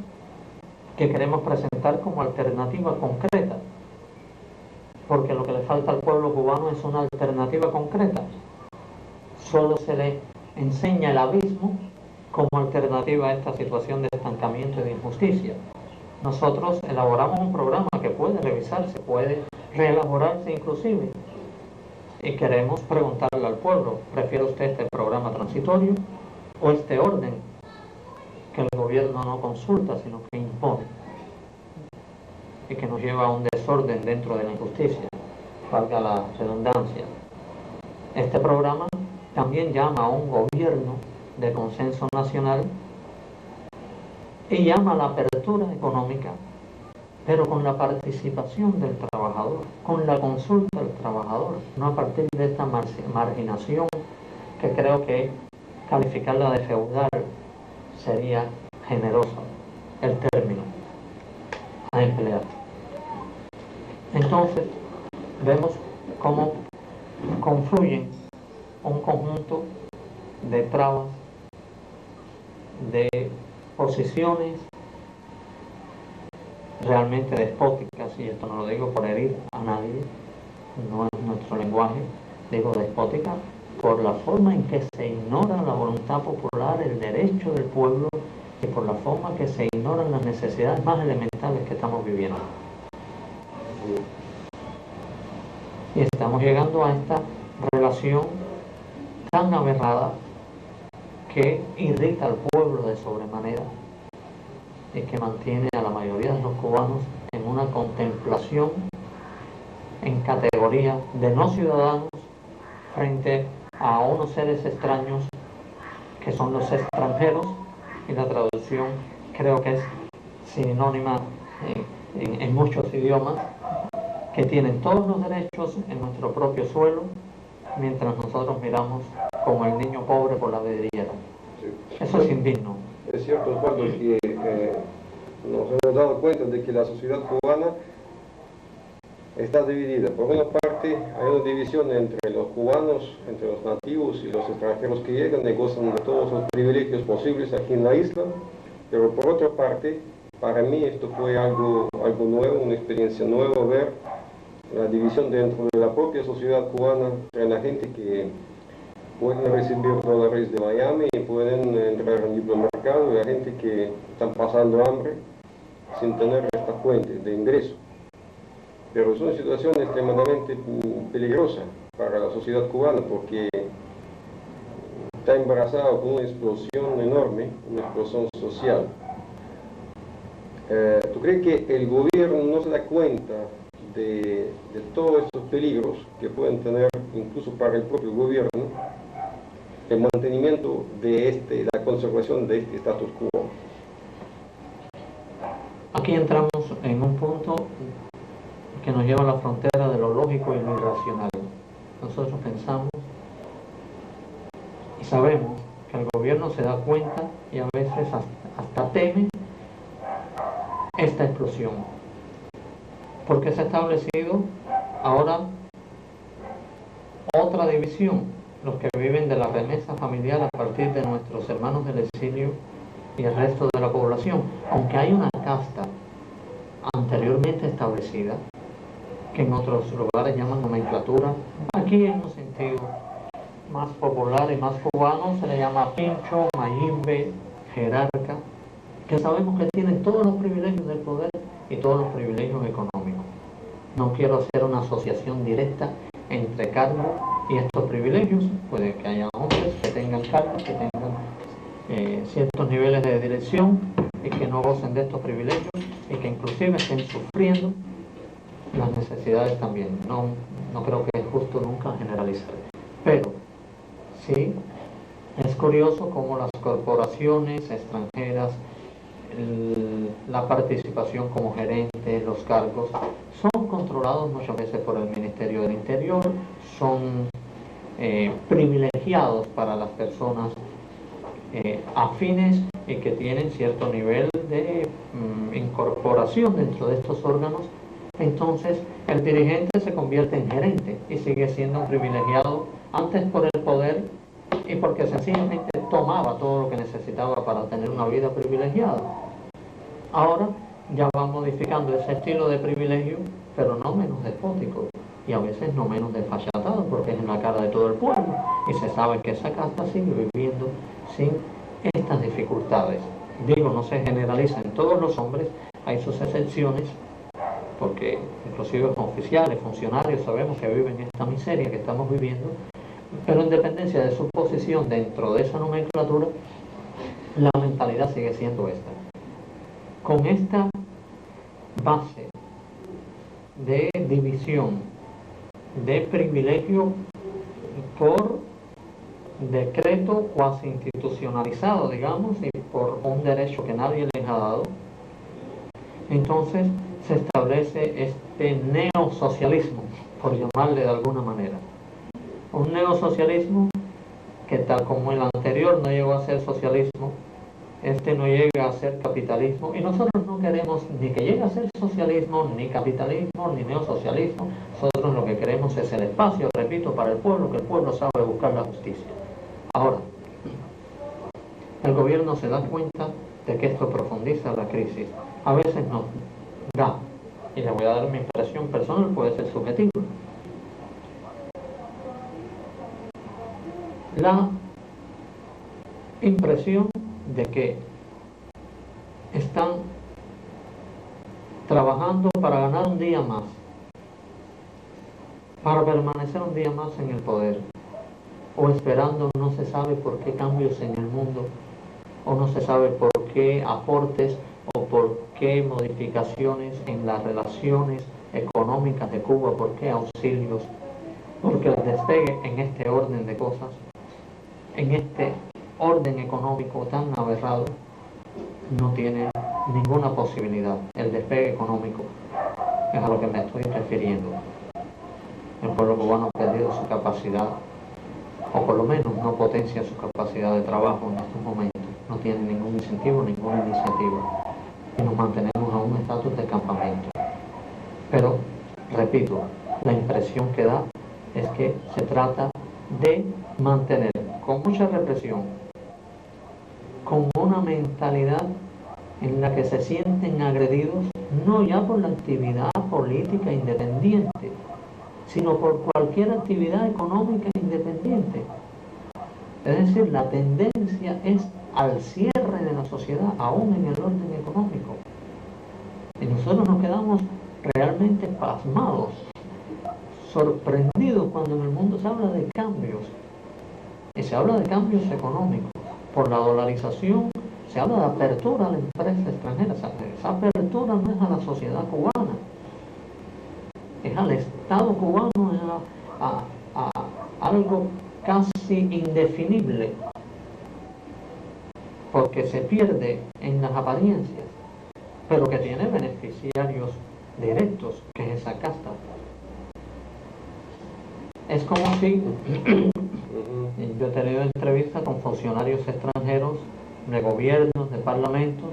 que queremos presentar como alternativa concreta, porque lo que le falta al pueblo cubano es una alternativa concreta. Solo se le enseña el abismo como alternativa a esta situación de estancamiento y de injusticia. Nosotros elaboramos un programa que puede revisarse, puede reelaborarse inclusive, y queremos preguntarle al pueblo: ¿prefiere usted este programa transitorio o este orden que el gobierno no consulta sino que impone y que nos lleva a un desorden dentro de la injusticia, valga la redundancia? Este programa también llama a un gobierno de consenso nacional y llama a la apertura económica, pero con la participación del trabajador, con la consulta del trabajador, no a partir de esta marginación que creo que calificarla de feudal sería generoso el término a emplear. Entonces vemos cómo confluyen un conjunto de trabas, de posiciones realmente despóticas, y esto no lo digo por herir a nadie, no es nuestro lenguaje, digo despótica por la forma en que se ignora la voluntad popular, el derecho del pueblo, y por la forma que se ignoran las necesidades más elementales que estamos viviendo. Y estamos llegando a esta relación tan aberrada que irrita al pueblo de sobremanera y que mantiene a la mayoría de los cubanos en una contemplación en categoría de no ciudadanos frente a unos seres extraños que son los extranjeros, y la traducción creo que es sinónima en muchos idiomas, que tienen todos los derechos en nuestro propio suelo, mientras nosotros miramos como el niño pobre por la vidriera. Sí. Eso es indigno. Es cierto, Osvaldo, que nos hemos dado cuenta de que la sociedad cubana está dividida. Por una parte, hay una división entre los cubanos, entre los nativos y los extranjeros que llegan y gozan de todos los privilegios posibles aquí en la isla, pero por otra parte, para mí esto fue algo nuevo, una experiencia nueva, ver la división dentro de la propia sociedad cubana entre la gente que pueden recibir dólares de Miami y pueden entrar en el libre mercado, y la gente que están pasando hambre sin tener esta fuente de ingreso. Pero es una situación extremadamente peligrosa para la sociedad cubana, porque está embarazada con una explosión enorme, una explosión social. ¿Tú crees que el gobierno no se da cuenta de todos estos peligros que pueden tener, incluso para el propio gobierno, el mantenimiento de la conservación de este status quo? Aquí entramos en un punto que nos lleva a la frontera de lo lógico y lo irracional. Nosotros pensamos y sabemos que el gobierno se da cuenta y a veces hasta teme esta explosión, porque se ha establecido ahora otra división: los que viven de la remesa familiar a partir de nuestros hermanos del exilio y el resto de la población, aunque hay una casta anteriormente establecida que en otros lugares llaman nomenclatura. Aquí en un sentido más popular y más cubano se le llama pincho, mayimbe, jerarca, que sabemos que tienen todos los privilegios del poder y todos los privilegios económicos. No quiero hacer una asociación directa entre cargos y estos privilegios. Puede que haya hombres que tengan cargos, que tengan ciertos niveles de dirección y que no gocen de estos privilegios y que inclusive estén sufriendo las necesidades también. No creo que es justo nunca generalizar. Pero sí es curioso cómo las corporaciones extranjeras, la participación como gerente, los cargos, son controlados muchas veces por el Ministerio del Interior, son privilegiados para las personas afines y que tienen cierto nivel de incorporación dentro de estos órganos. Entonces el dirigente se convierte en gerente y sigue siendo un privilegiado, antes por el poder y porque sencillamente tomaba todo lo que necesitaba para tener una vida privilegiada. Ahora ya va modificando ese estilo de privilegio, pero no menos despótico y a veces no menos desfachatado, porque es en la cara de todo el pueblo y se sabe que esa casta sigue viviendo sin estas dificultades. Digo, no se generaliza en todos los hombres, hay sus excepciones, porque inclusive oficiales, funcionarios, sabemos que viven esta miseria que estamos viviendo, pero en dependencia de su posición dentro de esa nomenclatura, la mentalidad sigue siendo esta. Con esta base de división, de privilegio por decreto cuasi institucionalizado, digamos, y por un derecho que nadie les ha dado, entonces se establece este neosocialismo, por llamarle de alguna manera. Un neosocialismo que, tal como el anterior no llegó a ser socialismo, este no llega a ser capitalismo, y nosotros no queremos ni que llegue a ser socialismo, ni capitalismo, ni neosocialismo. Nosotros lo que queremos es el espacio, repito, para el pueblo, que el pueblo sabe buscar la justicia. Ahora, el gobierno se da cuenta de que esto profundiza la crisis. A veces no da, y le voy a dar mi impresión personal, puede ser subjetiva. La impresión de que están trabajando para ganar un día más, para permanecer un día más en el poder, o esperando no se sabe por qué cambios en el mundo, o no se sabe por qué aportes o por qué modificaciones en las relaciones económicas de Cuba, por qué auxilios, porque el despegue en este orden de cosas, en este orden económico tan aberrado, no tiene ninguna posibilidad. El despegue económico es a lo que me estoy refiriendo. El pueblo cubano ha perdido su capacidad, o por lo menos no potencia su capacidad de trabajo en estos momentos. No tiene ningún incentivo, ninguna iniciativa, y nos mantenemos a un estatus de campamento. Pero, repito, la impresión que da es que se trata de mantener con mucha represión, con una mentalidad en la que se sienten agredidos no ya por la actividad política independiente, sino por cualquier actividad económica independiente. Es decir, la tendencia es al cierre de la sociedad, aún en el orden económico. Y nosotros nos quedamos realmente pasmados, sorprendidos cuando en el mundo se habla de cambios. Y se habla de cambios económicos. Por la dolarización se habla de apertura a la empresa extranjera. Esa apertura no es a la sociedad cubana, es al Estado cubano, es a algo casi indefinible, porque se pierde en las apariencias, pero que tiene beneficiarios directos, que es esa casta. Es como si yo he tenido entrevistas con funcionarios extranjeros de gobiernos, de parlamentos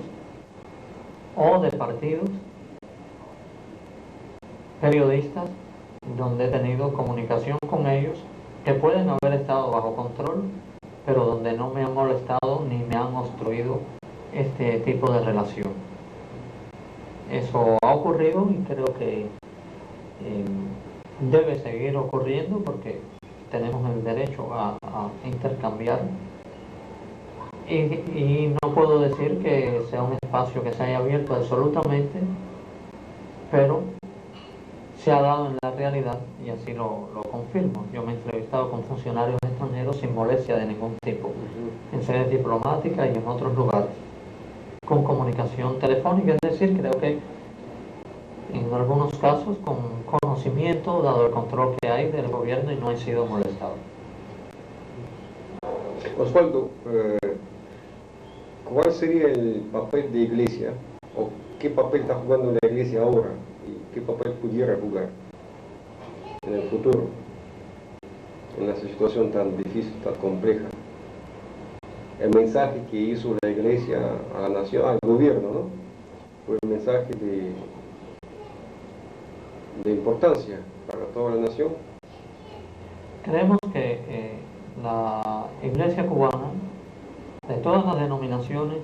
o de partidos, periodistas, donde he tenido comunicación con ellos que pueden haber estado bajo control, pero donde no me han molestado ni me han obstruido este tipo de relación. Eso ha ocurrido y creo que debe seguir ocurriendo, porque tenemos el derecho a intercambiar, y no puedo decir que sea un espacio que se haya abierto absolutamente, pero se ha dado en la realidad, y así lo confirmo. Yo me he entrevistado con funcionarios extranjeros sin molestia de ningún tipo, en sedes diplomáticas y en otros lugares, con comunicación telefónica, es decir, creo que en algunos casos con conocimiento, dado el control que hay del gobierno, y no he sido molestado. Osvaldo, ¿cuál sería el papel de Iglesia o qué papel está jugando la iglesia ahora y qué papel pudiera jugar en el futuro, en esa situación tan difícil, tan compleja. El mensaje que hizo la iglesia a la nación, al gobierno, ¿no? Fue un mensaje de importancia para toda la nación. Creemos que la iglesia cubana, de todas las denominaciones,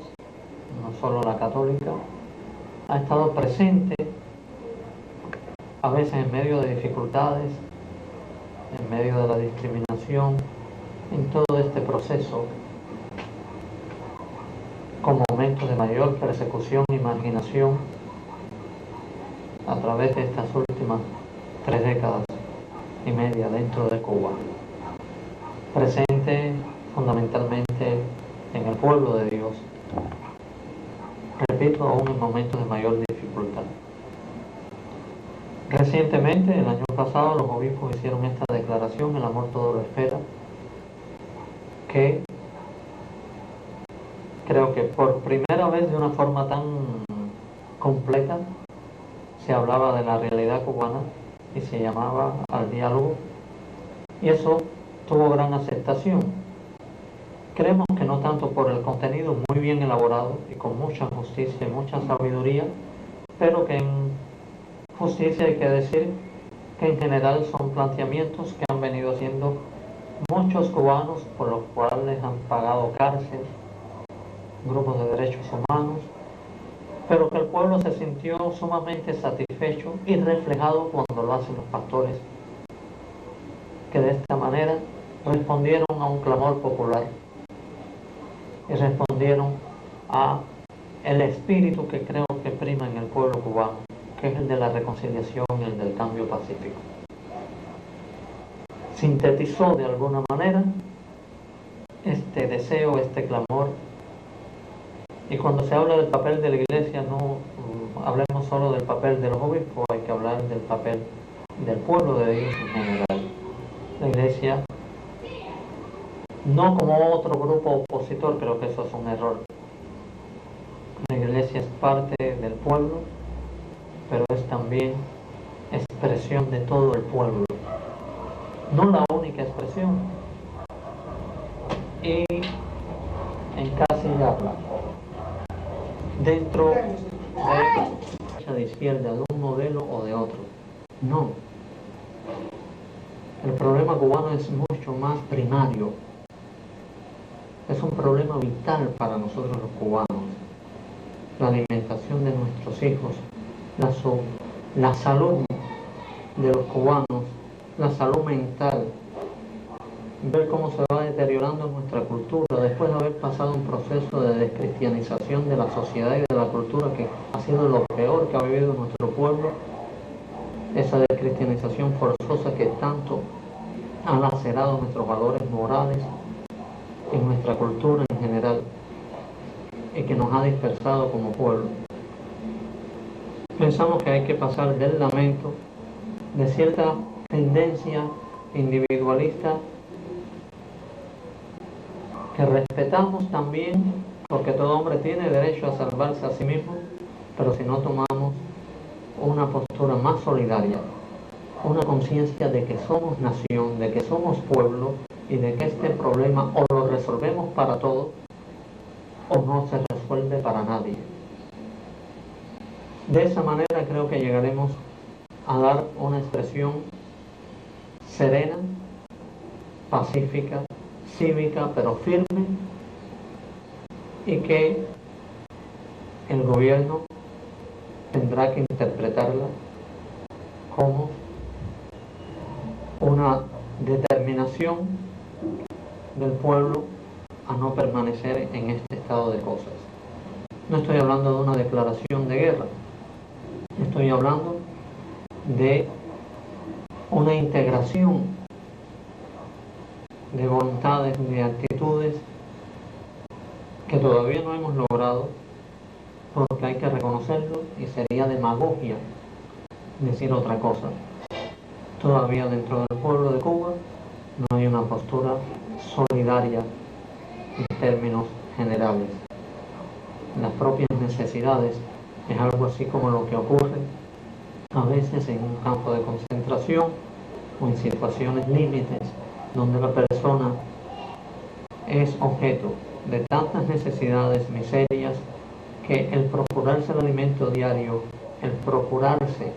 no solo la católica, ha estado presente, a veces en medio de dificultades, en medio de la discriminación, en todo este proceso, con momentos de mayor persecución y marginación a través de estas últimas 3 décadas y media dentro de Cuba, presente fundamentalmente en el pueblo de Dios, repito, aún en momentos de mayor dificultad. Recientemente, el año pasado, los obispos hicieron esta declaración, el amor todo lo espera, que creo que por primera vez de una forma tan completa se hablaba de la realidad cubana y se llamaba al diálogo, y eso tuvo gran aceptación. Creemos que no tanto por el contenido muy bien elaborado y con mucha justicia y mucha sabiduría, pero que en justicia hay que decir que en general son planteamientos que han venido haciendo muchos cubanos, por los cuales han pagado cárcel, grupos de derechos humanos, pero que el pueblo se sintió sumamente satisfecho y reflejado cuando lo hacen los pastores, que de esta manera respondieron a un clamor popular y respondieron a el espíritu que creo que prima en el pueblo cubano, que es el de la reconciliación y el del cambio pacífico. Sintetizó de alguna manera este deseo, este clamor. Y cuando se habla del papel de la iglesia, no hablemos solo del papel de los obispos, hay que hablar del papel del pueblo de Dios en general. La iglesia, no como otro grupo opositor, creo que eso es un error. La iglesia es parte del pueblo, pero es también expresión de todo el pueblo. No la única expresión. Y encasillarla dentro de izquierda, de un modelo o de otro. No. El problema cubano es mucho más primario. Es un problema vital para nosotros los cubanos. La alimentación de nuestros hijos, la salud de los cubanos, la salud mental, ver cómo se va deteriorando nuestra cultura después de haber pasado un proceso de descristianización de la sociedad y de la cultura que ha sido lo peor que ha vivido nuestro pueblo, esa descristianización forzosa que tanto ha lacerado nuestros valores morales y nuestra cultura en general y que nos ha dispersado como pueblo. Pensamos que hay que pasar del lamento, de cierta tendencia individualista que respetamos también, porque todo hombre tiene derecho a salvarse a sí mismo, pero si no tomamos una postura más solidaria, una conciencia de que somos nación, de que somos pueblo y de que este problema o lo resolvemos para todos o no se resuelve para nadie. De esa manera creo que llegaremos a dar una expresión serena, pacífica, cívica, pero firme, y que el gobierno tendrá que interpretarla como una determinación del pueblo a no permanecer en este estado de cosas. No estoy hablando de una declaración de guerra, estoy hablando de una integración de voluntades, de actitudes que todavía no hemos logrado, porque hay que reconocerlo y sería demagogia decir otra cosa. Todavía dentro del pueblo de Cuba no hay una postura solidaria en términos generales. Las propias necesidades Es algo así como lo que ocurre a veces en un campo de concentración o en situaciones límites donde la persona es objeto de tantas necesidades, miserias, que el procurarse el alimento diario, el procurarse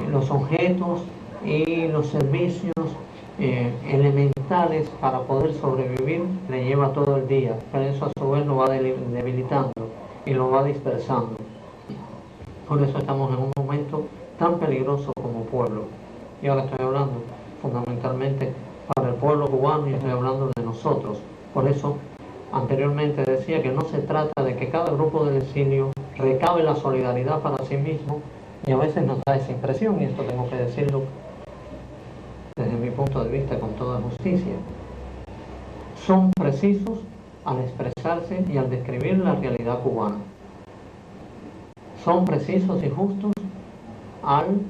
los objetos y los servicios elementales para poder sobrevivir, le lleva todo el día, pero eso a su vez lo va debilitando y lo va dispersando. Por eso estamos en un momento tan peligroso como pueblo. Y ahora estoy hablando fundamentalmente para el pueblo cubano y estoy hablando de nosotros. Por eso anteriormente decía que no se trata de que cada grupo del exilio recabe la solidaridad para sí mismo, y a veces nos da esa impresión, y esto tengo que decirlo desde mi punto de vista con toda justicia. Son precisos al expresarse y al describir la realidad cubana. Son precisos y justos al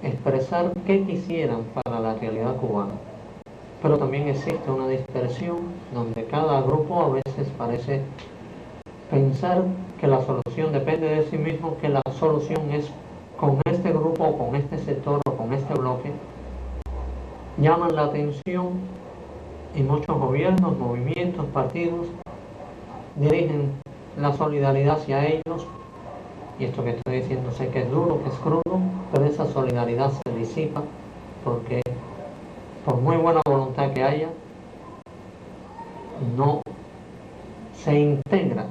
expresar qué quisieran para la realidad cubana. Pero también existe una dispersión donde cada grupo a veces parece pensar que la solución depende de sí mismo, que la solución es con este grupo o con este sector o con este bloque. Llaman la atención y muchos gobiernos, movimientos, partidos dirigen la solidaridad hacia ellos. Y esto que estoy diciendo sé que es duro, que es crudo, pero esa solidaridad se disipa porque por muy buena voluntad que haya, no se integra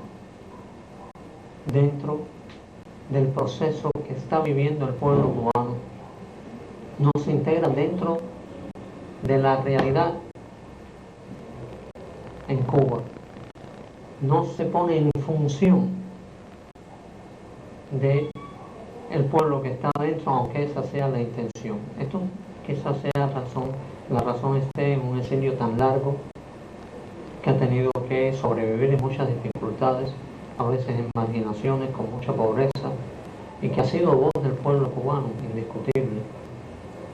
dentro del proceso que está viviendo el pueblo cubano, no se integra dentro de la realidad en Cuba, no se pone en función de el pueblo que está dentro, aunque esa sea la intención. Esto quizás sea la razón esté en un exilio tan largo que ha tenido que sobrevivir en muchas dificultades, a veces en marginaciones, con mucha pobreza, y que ha sido voz del pueblo cubano, indiscutible,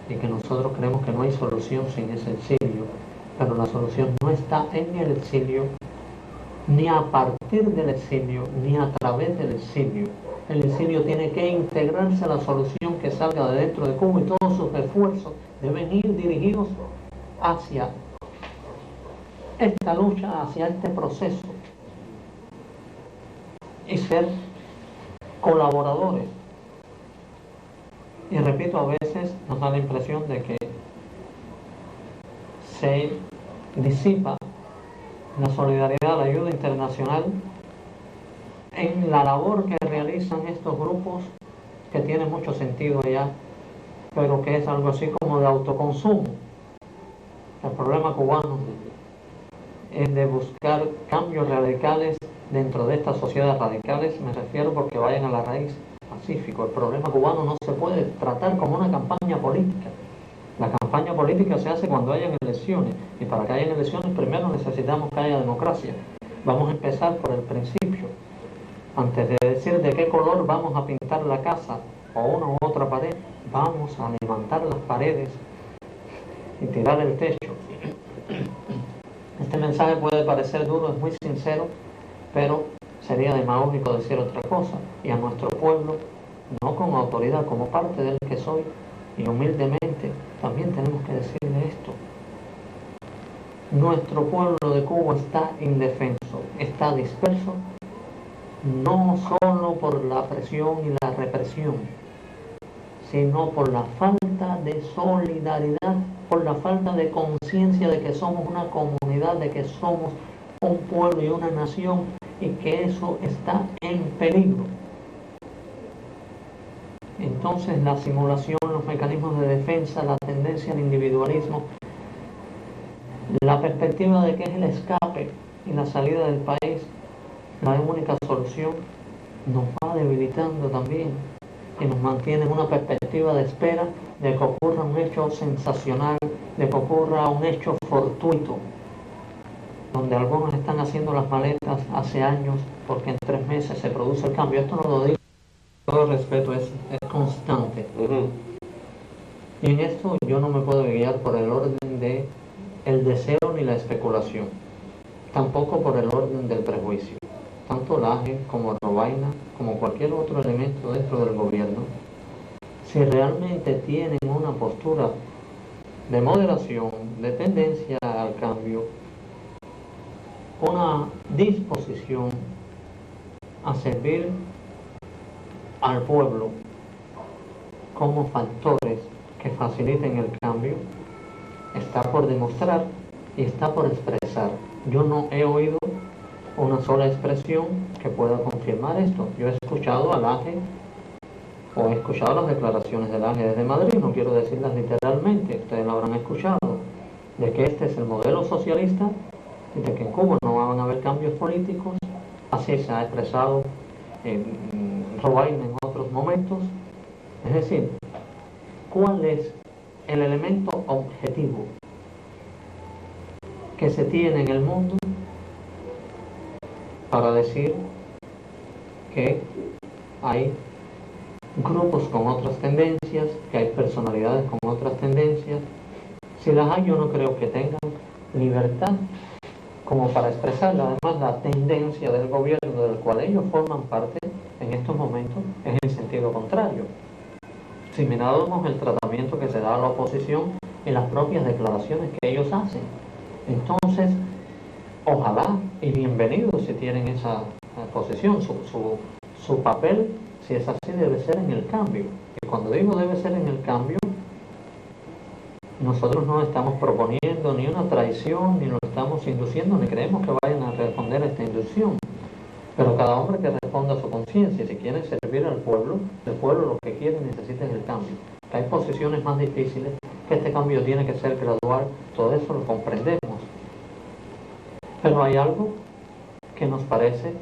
y que nosotros creemos que no hay solución sin ese exilio, pero la solución no está en el exilio, ni a partir del exilio, ni a través del exilio. El exilio tiene que integrarse a la solución que salga de dentro de Cuba, y todos sus esfuerzos deben ir dirigidos hacia esta lucha, hacia este proceso, y ser colaboradores. Y repito, a veces nos da la impresión de que se disipa la solidaridad, la ayuda internacional en la labor que realizan estos grupos, que tiene mucho sentido allá, pero que es algo así como de autoconsumo. El problema cubano es de buscar cambios radicales dentro de estas sociedades radicales, me refiero porque vayan a la raíz pacífico. El problema cubano no se puede tratar como una campaña política. La campaña política se hace cuando hayan elecciones, y para que haya elecciones primero necesitamos que haya democracia. Vamos a empezar por el principio. Antes de decir de qué color vamos a pintar la casa o una u otra pared, vamos a levantar las paredes y tirar el techo. Este mensaje puede parecer duro, es muy sincero, pero sería demagógico decir otra cosa. Y a nuestro pueblo, no como autoridad, como parte del que soy, y humildemente, también tenemos que decirle esto. Nuestro pueblo de Cuba está indefenso, está disperso, no solo por la presión y la represión, sino por la falta de solidaridad, por la falta de conciencia de que somos una comunidad, de que somos un pueblo y una nación, y que eso está en peligro. Entonces la simulación, los mecanismos de defensa, la tendencia al individualismo, la perspectiva de que es el escape y la salida del país la única solución, nos va debilitando también y nos mantiene en una perspectiva de espera de que ocurra un hecho sensacional, de que ocurra un hecho fortuito, donde algunos están haciendo las maletas hace años porque en 3 meses se produce el cambio. Esto no lo digo con todo respeto, es constante. Y en esto yo no me puedo guiar por el orden de el deseo ni la especulación, tampoco por el orden del prejuicio. tanto Laje como Robaina, como cualquier otro elemento dentro del gobierno, si realmente tienen una postura de moderación, de tendencia al cambio, una disposición a servir al pueblo como factores que faciliten el cambio, está por demostrar y está por expresar. Yo no he oído una sola expresión que pueda confirmar esto. Yo he escuchado al Laje, o he escuchado las declaraciones del Laje desde Madrid, no quiero decirlas literalmente, ustedes lo habrán escuchado, de que este es el modelo socialista y de que en Cuba no van a haber cambios políticos. Así se ha expresado Robaina en otros momentos. Es decir, ¿cuál es el elemento objetivo que se tiene en el mundo para decir que hay grupos con otras tendencias, que hay personalidades con otras tendencias? Si las hay, yo no creo que tengan libertad como para expresar. Además, la tendencia del gobierno del cual ellos forman parte en estos momentos es en sentido contrario. Si miramos el tratamiento que se da a la oposición y las propias declaraciones que ellos hacen, entonces ojalá y bienvenido si tienen esa posición. Su papel, si es así, debe ser en el cambio. Y cuando digo debe ser en el cambio, nosotros no estamos proponiendo ni una traición, ni lo estamos induciendo, ni creemos que vayan a responder a esta inducción. Pero cada hombre que responda a su conciencia, si quiere servir al pueblo, el pueblo lo que quiere y necesita es el cambio. Que hay posiciones más difíciles, que este cambio tiene que ser gradual, todo eso lo comprendemos. Pero hay algo que nos parece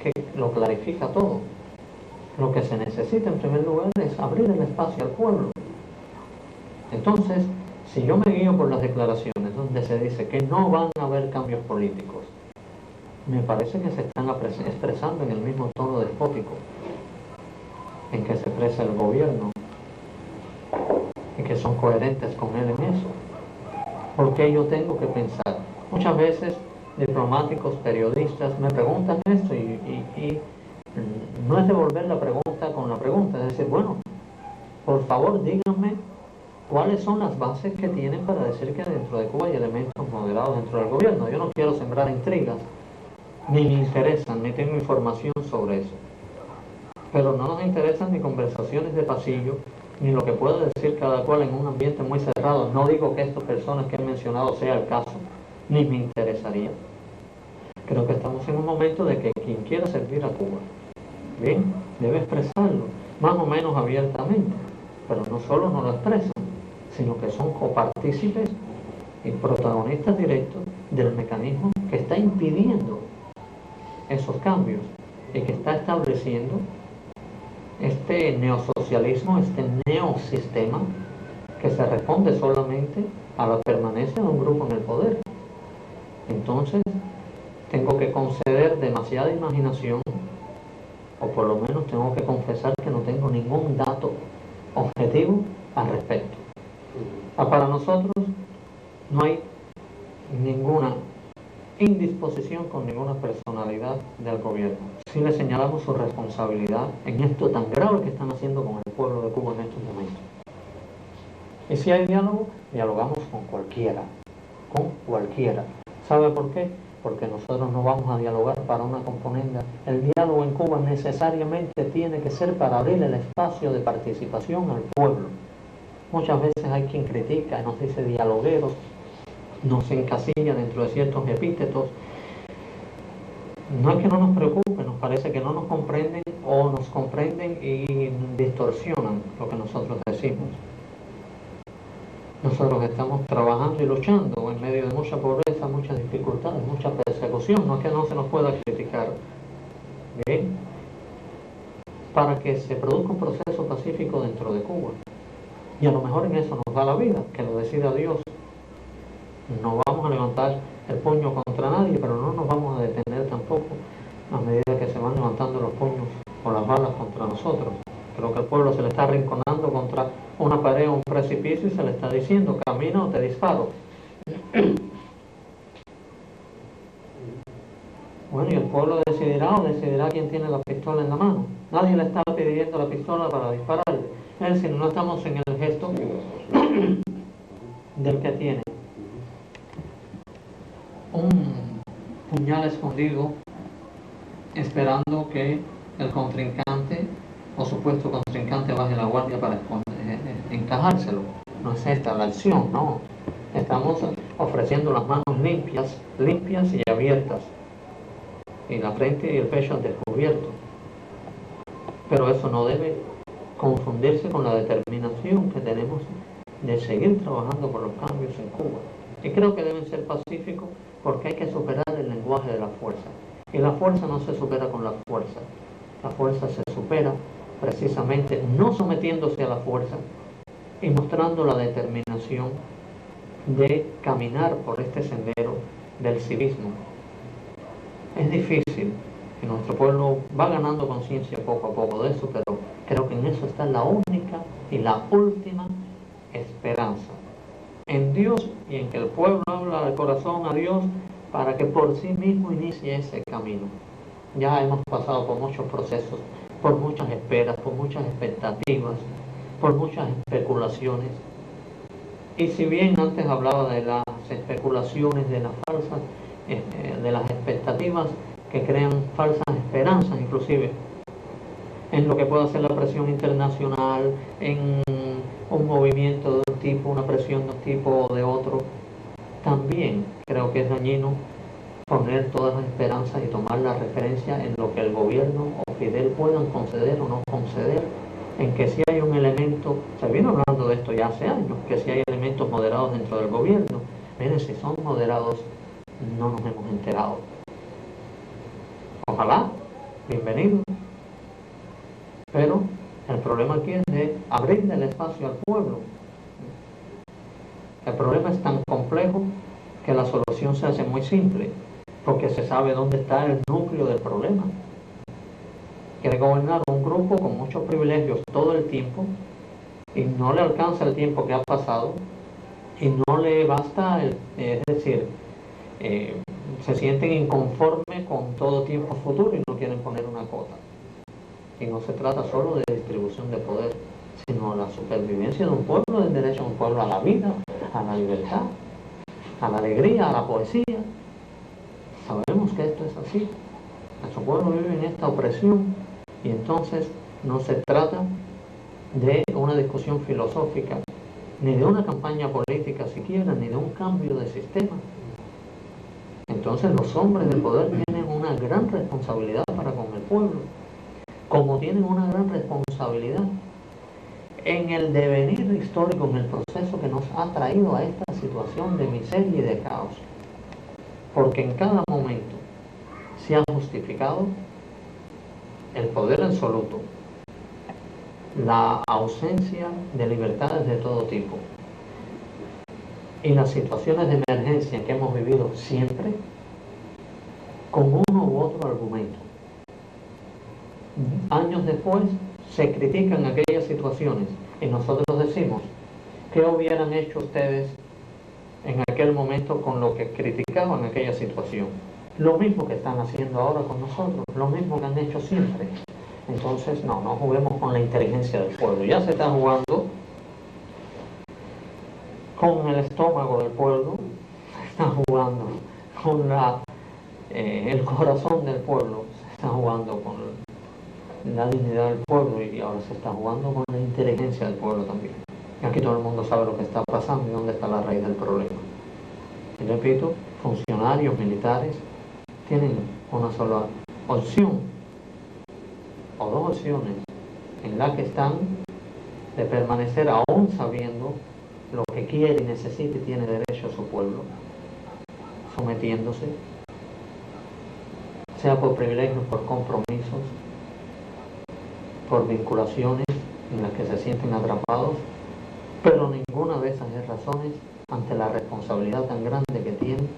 que lo clarifica todo. Lo que se necesita en primer lugar es abrir el espacio al pueblo. Entonces, si yo me guío por las declaraciones donde se dice que no van a haber cambios políticos, me parece que se están expresando en el mismo tono despótico en que se expresa el gobierno y que son coherentes con él en eso. Porque yo tengo que pensar, muchas veces diplomáticos, periodistas me preguntan esto y no es devolver la pregunta con la pregunta, es decir, bueno, por favor díganme cuáles son las bases que tienen para decir que dentro de Cuba hay elementos moderados dentro del gobierno. Yo no quiero sembrar intrigas, ni me interesan, ni tengo información sobre eso. Pero no nos interesan ni conversaciones de pasillo, ni lo que pueda decir cada cual en un ambiente muy cerrado. No digo que estas personas que he mencionado sea el caso, ni me interesaría. Creo que estamos en un momento de que quien quiera servir a Cuba, bien, debe expresarlo, más o menos abiertamente, pero no solo no lo expresan, sino que son copartícipes y protagonistas directos del mecanismo que está impidiendo esos cambios y que está estableciendo este neosocialismo, este neosistema que se responde solamente a la permanencia de un grupo en el poder. Entonces, tengo que conceder demasiada imaginación, o por lo menos tengo que confesar que no tengo ningún dato objetivo al respecto. Para nosotros no hay ninguna indisposición con ninguna personalidad del gobierno. Sí le señalamos su responsabilidad en esto tan grave que están haciendo con el pueblo de Cuba en estos momentos. Y si hay diálogo, dialogamos con cualquiera. ¿Sabe por qué? Porque nosotros no vamos a dialogar para una componenda. El diálogo en Cuba necesariamente tiene que ser para abrir el espacio de participación al pueblo. Muchas veces hay quien critica y nos dice dialogueros, nos encasilla dentro de ciertos epítetos. No es que no nos preocupe, nos parece que no nos comprenden o nos comprenden y distorsionan lo que nosotros decimos. Nosotros estamos trabajando y luchando en medio de mucha pobreza, muchas dificultades, mucha persecución. No es que no se nos pueda criticar. Bien, para que se produzca un proceso pacífico dentro de Cuba. Y a lo mejor en eso nos da la vida, que lo decida Dios. No vamos a levantar el puño contra nadie, pero no nos vamos a detener tampoco a medida que se van levantando los puños o las balas contra nosotros. Creo que el pueblo se le está arrinconando contra una pared o un precipicio y se le está diciendo, camina o te disparo. Bueno, y el pueblo decidirá o decidirá quién tiene la pistola en la mano. Nadie le está pidiendo la pistola para dispararle. Es decir, no estamos en el gesto del que tiene un puñal escondido esperando que el contrincante o supuesto contrincante baje la guardia para encajárselo. No es esta la acción, no. Estamos ofreciendo las manos limpias y abiertas, y la frente y el pecho al descubierto. Pero eso no debe confundirse con la determinación que tenemos de seguir trabajando por los cambios en Cuba. Y creo que deben ser pacíficos, porque hay que superar el lenguaje de la fuerza. Y la fuerza no se supera con la fuerza. La fuerza se supera precisamente no sometiéndose a la fuerza y mostrando la determinación de caminar por este sendero del civismo. Es difícil, y nuestro pueblo va ganando conciencia poco a poco de eso, pero creo que en eso está la única y la última esperanza. En Dios, y en que el pueblo habla de corazón a Dios para que por sí mismo inicie ese camino. Ya hemos pasado por muchos procesos, por muchas esperas, por muchas expectativas, por muchas especulaciones. Y si bien antes hablaba de las especulaciones, de las falsas, de las expectativas que crean falsas esperanzas, inclusive en lo que pueda ser la presión internacional, en un movimiento de un tipo, una presión de un tipo o de otro, también creo que es dañino poner todas las esperanzas y tomar la referencia en lo que el gobierno o Fidel puedan conceder o no conceder, en que si hay un elemento, se viene hablando de esto ya hace años, que si hay elementos moderados dentro del gobierno. Miren, si son moderados, no nos hemos enterado. Ojalá, bienvenido. Pero el problema aquí es de abrirle el espacio al pueblo. El problema es tan complejo que la solución se hace muy simple, porque se sabe dónde está el núcleo del problema. Quiere gobernar un grupo con muchos privilegios todo el tiempo y no le alcanza el tiempo que ha pasado y no le basta, es decir, se sienten inconformes con todo tiempo futuro y no quieren poner una cota. Y no se trata solo de distribución de poder, sino la supervivencia de un pueblo, del derecho de un pueblo a la vida, a la libertad, a la alegría, a la poesía. Sabemos que esto es así. Nuestro pueblo vive en esta opresión y entonces no se trata de una discusión filosófica, ni de una campaña política siquiera, ni de un cambio de sistema. Entonces los hombres del poder tienen una gran responsabilidad para con el pueblo, como tienen una gran responsabilidad en el devenir histórico, en el proceso que nos ha traído a esta situación de miseria y de caos. Porque en cada momento se ha justificado el poder absoluto, la ausencia de libertades de todo tipo y las situaciones de emergencia que hemos vivido siempre con uno u otro argumento. Años después se critican aquellas situaciones y nosotros decimos, ¿qué hubieran hecho ustedes en aquel momento con lo que criticaban aquella situación? Lo mismo que están haciendo ahora con nosotros, lo mismo que han hecho siempre. Entonces no juguemos con la inteligencia del pueblo. Ya se está jugando con el estómago del pueblo, se está jugando con el corazón del pueblo, se está jugando con la dignidad del pueblo y ahora se está jugando con la inteligencia del pueblo también. Y aquí todo el mundo sabe lo que está pasando y dónde está la raíz del problema. Y repito, funcionarios militares tienen una sola opción o dos opciones en la que están de permanecer aún sabiendo lo que quiere y necesita y tiene derecho a su pueblo, sometiéndose, sea por privilegios, por compromisos, por vinculaciones en las que se sienten atrapados, pero ninguna de esas es razones ante la responsabilidad tan grande que tienen,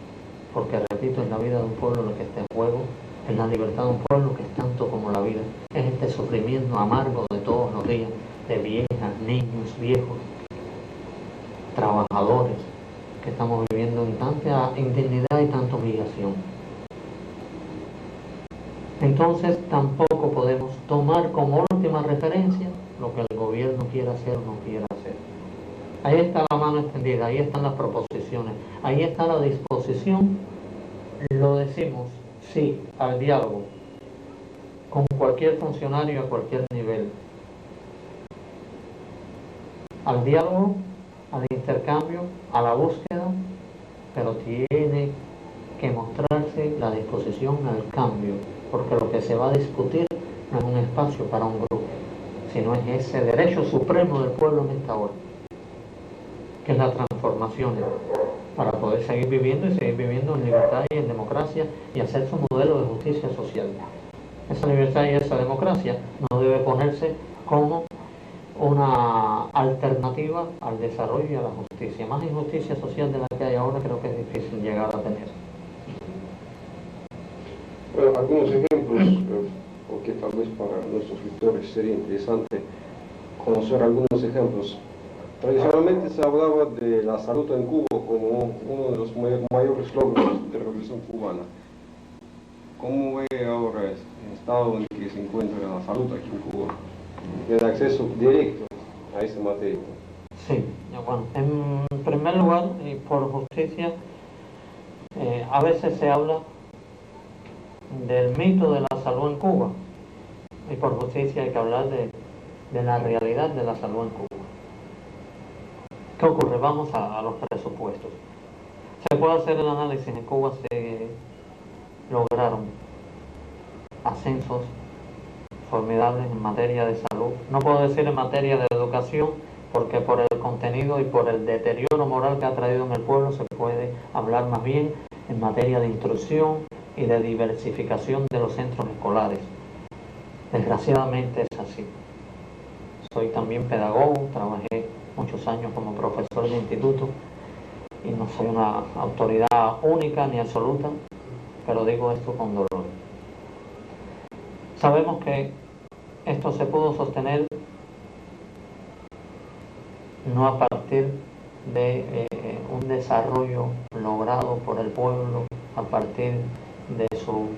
porque repito, es la vida de un pueblo lo que está en juego, es la libertad de un pueblo que es tanto como la vida, es este sufrimiento amargo de todos los días, de viejas, niños, viejos, trabajadores, que estamos viviendo en tanta indignidad y tanta humillación. entonces tampoco podemos tomar como última referencia lo que el gobierno quiera hacer o no quiera hacer. Ahí está la mano extendida, ahí están las proposiciones, ahí está la disposición. Lo decimos, sí, al diálogo con cualquier funcionario a cualquier nivel. Al diálogo, al intercambio, a la búsqueda, pero tiene que mostrarse la disposición al cambio, porque lo que se va a discutir no es un espacio para un grupo, sino es ese derecho supremo del pueblo en esta hora, que es la transformación, para poder seguir viviendo y seguir viviendo en libertad y en democracia y hacer su modelo de justicia social. Esa libertad y esa democracia no debe ponerse como una alternativa al desarrollo y a la justicia. Más injusticia social de la que hay ahora creo que es difícil llegar a tener. Bueno, algunos ejemplos, porque tal vez para nuestros lectores sería interesante conocer algunos ejemplos. Tradicionalmente se hablaba de la salud en Cuba como uno de los mayores logros de la Revolución Cubana. ¿Cómo ve ahora el estado en que se encuentra la salud aquí en Cuba? El acceso directo a esa materia. Sí, bueno, en primer lugar, y por justicia, a veces se habla del mito de la salud en Cuba, y por justicia hay que hablar de la realidad de la salud en Cuba. ¿Qué ocurre? Vamos a los presupuestos. Se puede hacer el análisis. En Cuba se lograron ascensos formidables en materia de salud. No puedo decir en materia de educación, porque por el contenido y por el deterioro moral que ha traído en el pueblo se puede hablar más bien en materia de instrucción y de diversificación de los centros escolares. Desgraciadamente es así. Soy también pedagogo, trabajé muchos años como profesor de instituto y no soy una autoridad única ni absoluta, pero digo esto con dolor. Sabemos que esto se pudo sostener no a partir de un desarrollo logrado por el pueblo, a partir de su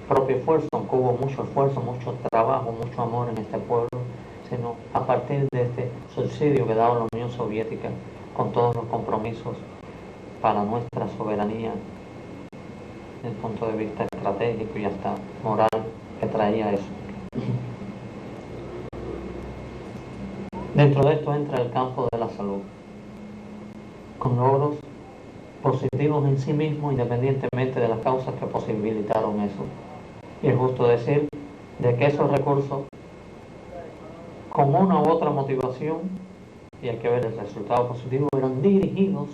propio esfuerzo, aunque hubo mucho esfuerzo, mucho trabajo, mucho amor en este pueblo, sino a partir de este subsidio que daba la Unión Soviética con todos los compromisos para nuestra soberanía desde el punto de vista estratégico y hasta moral que traía eso. Dentro de esto entra el campo de la salud, con logros positivos en sí mismo, independientemente de las causas que posibilitaron eso. Y es justo decir de que esos recursos, con una u otra motivación, y hay que ver el resultado positivo, eran dirigidos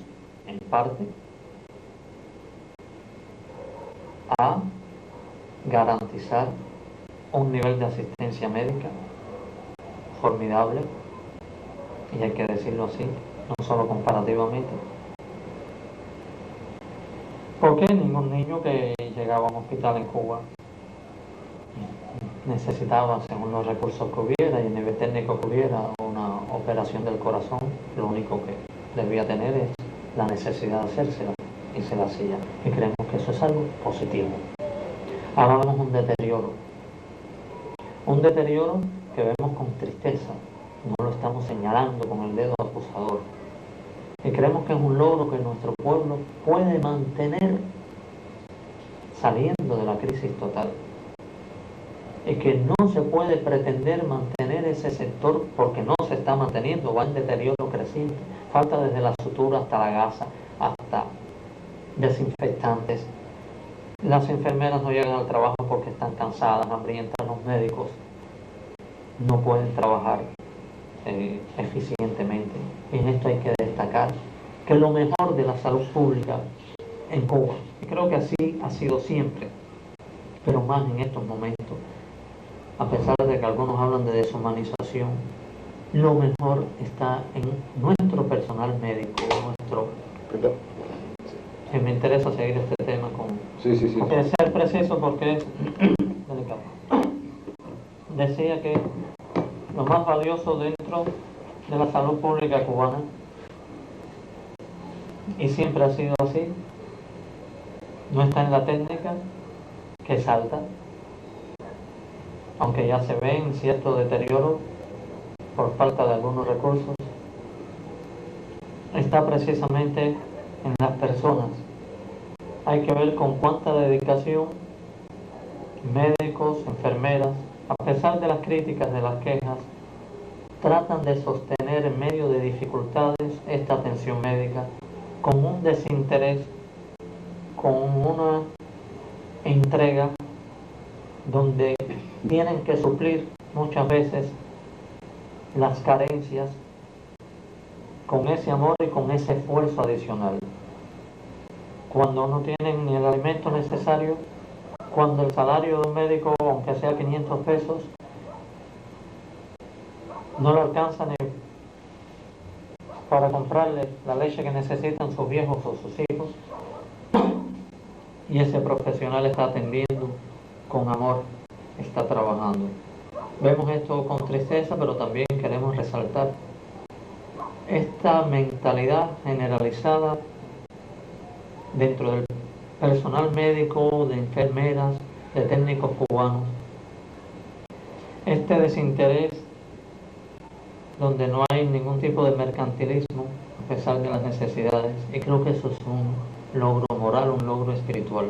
en parte a garantizar un nivel de asistencia médica formidable, y hay que decirlo así, no solo comparativamente, porque ningún niño que llegaba a un hospital en Cuba necesitaba, según los recursos que hubiera y el nivel técnico que hubiera, una operación del corazón. Lo único que debía tener es la necesidad de hacérsela, y se la hacía, y creemos que eso es algo positivo. Ahora vemos un deterioro que vemos con tristeza, no lo estamos señalando con el dedo acusador, y creemos que es un logro que nuestro pueblo puede mantener saliendo de la crisis total, y que no se puede pretender mantener ese sector porque no se está manteniendo, va en deterioro creciente, falta desde la sutura hasta la gasa, hasta desinfectantes. Las enfermeras no llegan al trabajo porque están cansadas, hambrientas. Los médicos no pueden trabajar eficientemente. Y en esto hay que destacar que lo mejor de la salud pública en Cuba, y creo que así ha sido siempre, pero más en estos momentos, a pesar de que algunos hablan de deshumanización, lo mejor está en nuestro personal médico, me interesa seguir este tema con ser preciso porque es delicado. Decía que lo más valioso dentro de la salud pública cubana, y siempre ha sido así, no está en la técnica, que es alta, aunque ya se ven cierto deterioro por falta de algunos recursos, está precisamente en las personas. Hay que ver con cuánta dedicación médicos, enfermeras, a pesar de las críticas, de las quejas, tratan de sostener en medio de dificultades esta atención médica con un desinterés, con una entrega donde tienen que suplir muchas veces las carencias con ese amor y con ese esfuerzo adicional. Cuando no tienen ni el alimento necesario, cuando el salario de un médico, aunque sea 500 pesos, no le alcanza ni para comprarle la leche que necesitan sus viejos o sus hijos, y ese profesional está atendiendo con amor, está trabajando. Vemos esto con tristeza, pero también queremos resaltar esta mentalidad generalizada dentro del personal médico, de enfermeras, de técnicos cubanos. Este desinterés donde no hay ningún tipo de mercantilismo a pesar de las necesidades, y creo que eso es un logro moral, un logro espiritual.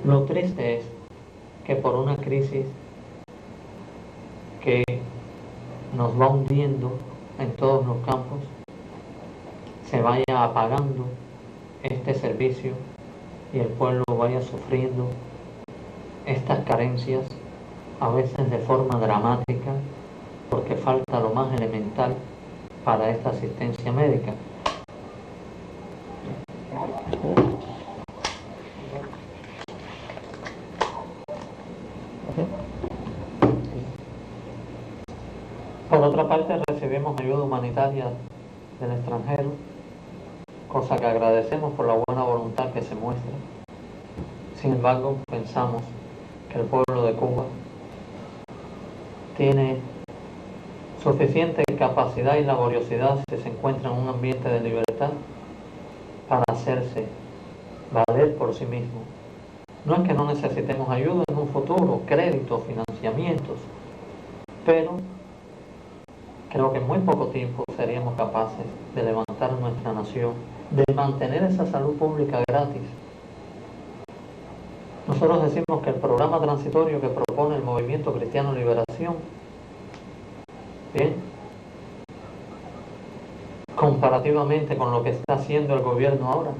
Lo triste es que por una crisis que nos va hundiendo en todos los campos, se vaya apagando este servicio y el pueblo vaya sufriendo estas carencias, a veces de forma dramática, porque falta lo más elemental para esta asistencia médica. Por otra parte, recibimos ayuda humanitaria del extranjero, cosa que agradecemos por la buena voluntad que se muestra. Sin embargo, pensamos que el pueblo de Cuba tiene suficiente capacidad y laboriosidad si se encuentra en un ambiente de libertad para hacerse valer por sí mismo. No es que no necesitemos ayuda en un futuro, créditos, financiamientos, pero creo que en muy poco tiempo seríamos capaces de levantar nuestra nación, de mantener esa salud pública gratis. Nosotros decimos que el programa transitorio que propone el Movimiento Cristiano Liberación, bien, comparativamente con lo que está haciendo el gobierno ahora,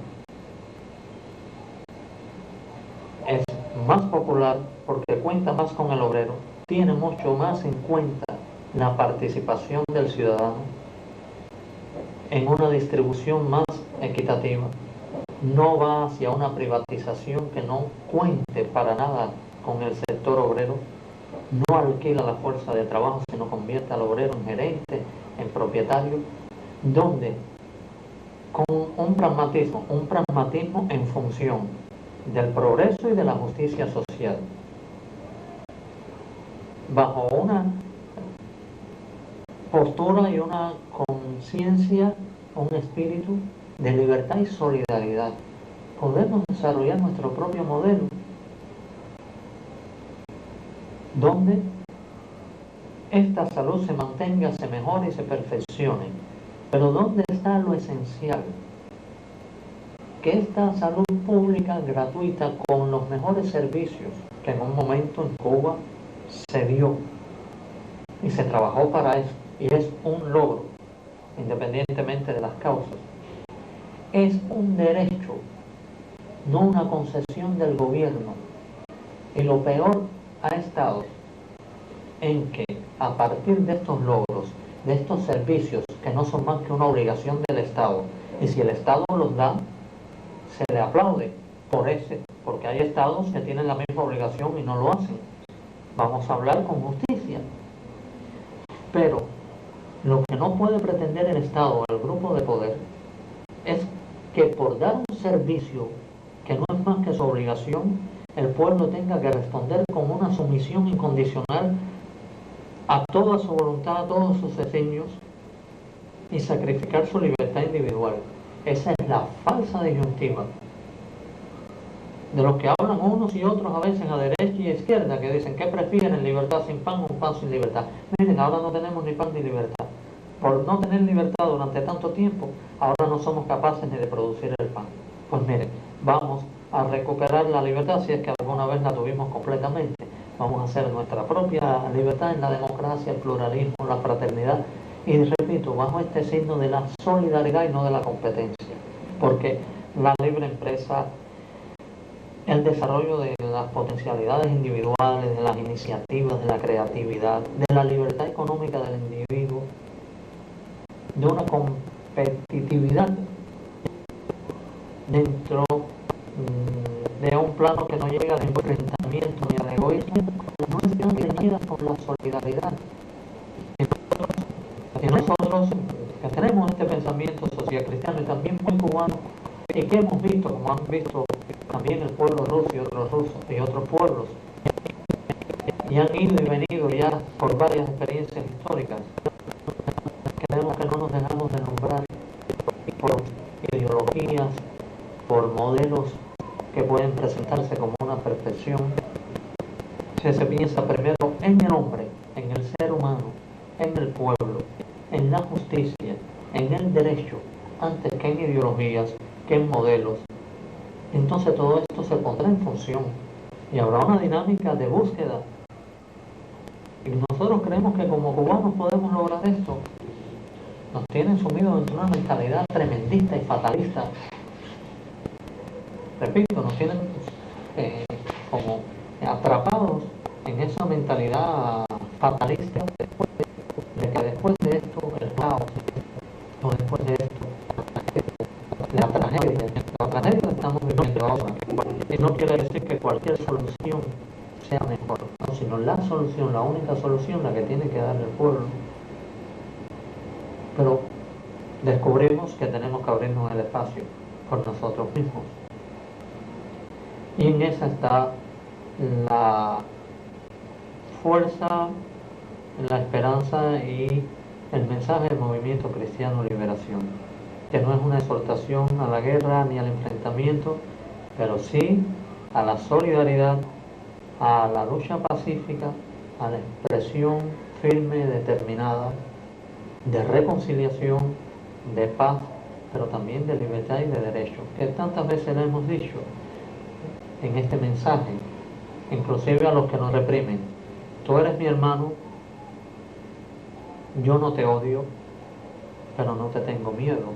es más popular porque cuenta más con el obrero, tiene mucho más en cuenta la participación del ciudadano en una distribución más equitativa. No va hacia una privatización que no cuente para nada con el sector obrero, no alquila la fuerza de trabajo, sino convierte al obrero en gerente, en propietario, donde con un pragmatismo en función del progreso y de la justicia social, bajo una postura y una conciencia, un espíritu de libertad y solidaridad, podemos desarrollar nuestro propio modelo, donde esta salud se mantenga, se mejore y se perfeccione. Pero ¿dónde está lo esencial? Que esta salud pública gratuita con los mejores servicios que en un momento en Cuba se dio y se trabajó para eso, y es un logro, independientemente de las causas, es un derecho, no una concesión del gobierno. Y lo peor ha estado en que a partir de estos logros, de estos servicios que no son más que una obligación del Estado, y si el Estado los da, se le aplaude porque hay estados que tienen la misma obligación y no lo hacen. Vamos a hablar con justicia. Pero lo que no puede pretender el Estado o el grupo de poder es que por dar un servicio que no es más que su obligación, el pueblo tenga que responder con una sumisión incondicional a toda su voluntad, a todos sus designios, y sacrificar su libertad individual. Esa es la falsa disyuntiva de los que hablan unos y otros a veces a derecha y a izquierda, que dicen que prefieren libertad sin pan o un pan sin libertad. Miren, ahora no tenemos ni pan ni libertad. Por no tener libertad durante tanto tiempo, ahora no somos capaces ni de producir el pan. Pues miren, vamos a recuperar la libertad si es que alguna vez la tuvimos completamente. Vamos a hacer nuestra propia libertad en la democracia, el pluralismo, la fraternidad. Y repito, bajo este signo de la solidaridad y no de la competencia. Porque la libre empresa, el desarrollo de las potencialidades individuales, de las iniciativas, de la creatividad, de la libertad económica del individuo, de una competitividad dentro de un plano que no llega al enfrentamiento ni al egoísmo, no están reñidas con la solidaridad. Y nosotros que tenemos este pensamiento social cristiano y también muy cubano, y que hemos visto, como han visto también el pueblo ruso y otros rusos y otros pueblos, y han ido y venido ya por varias experiencias históricas, creemos que no nos dejamos de nombrar por ideologías, por modelos que pueden presentarse como una perfección. Si se piensa primero en el hombre, en el ser humano, en el pueblo, en la justicia, en el derecho, antes que en ideologías, que en modelos, entonces todo esto se pondrá en función y habrá una dinámica de búsqueda. Y nosotros creemos que como cubanos podemos lograr esto. Nos tienen sumidos en una mentalidad tremendista y fatalista. Repito, nos tienen como atrapados en esa mentalidad fatalista de que después de esto el caos, o después de esto la tragedia que estamos viviendo ahora. Y no quiere decir que cualquier solución sea mejor, no, sino la solución, la única solución, la que tiene que dar el pueblo. Pero descubrimos que tenemos que abrirnos el espacio por nosotros mismos. Y en esa está la fuerza, la esperanza y el mensaje del movimiento cristiano liberación, que no es una exhortación a la guerra ni al enfrentamiento, pero sí a la solidaridad, a la lucha pacífica, a la expresión firme, determinada, de reconciliación, de paz, pero también de libertad y de derecho, que tantas veces le hemos dicho en este mensaje, inclusive a los que nos reprimen: tú eres mi hermano, yo no te odio, pero no te tengo miedo,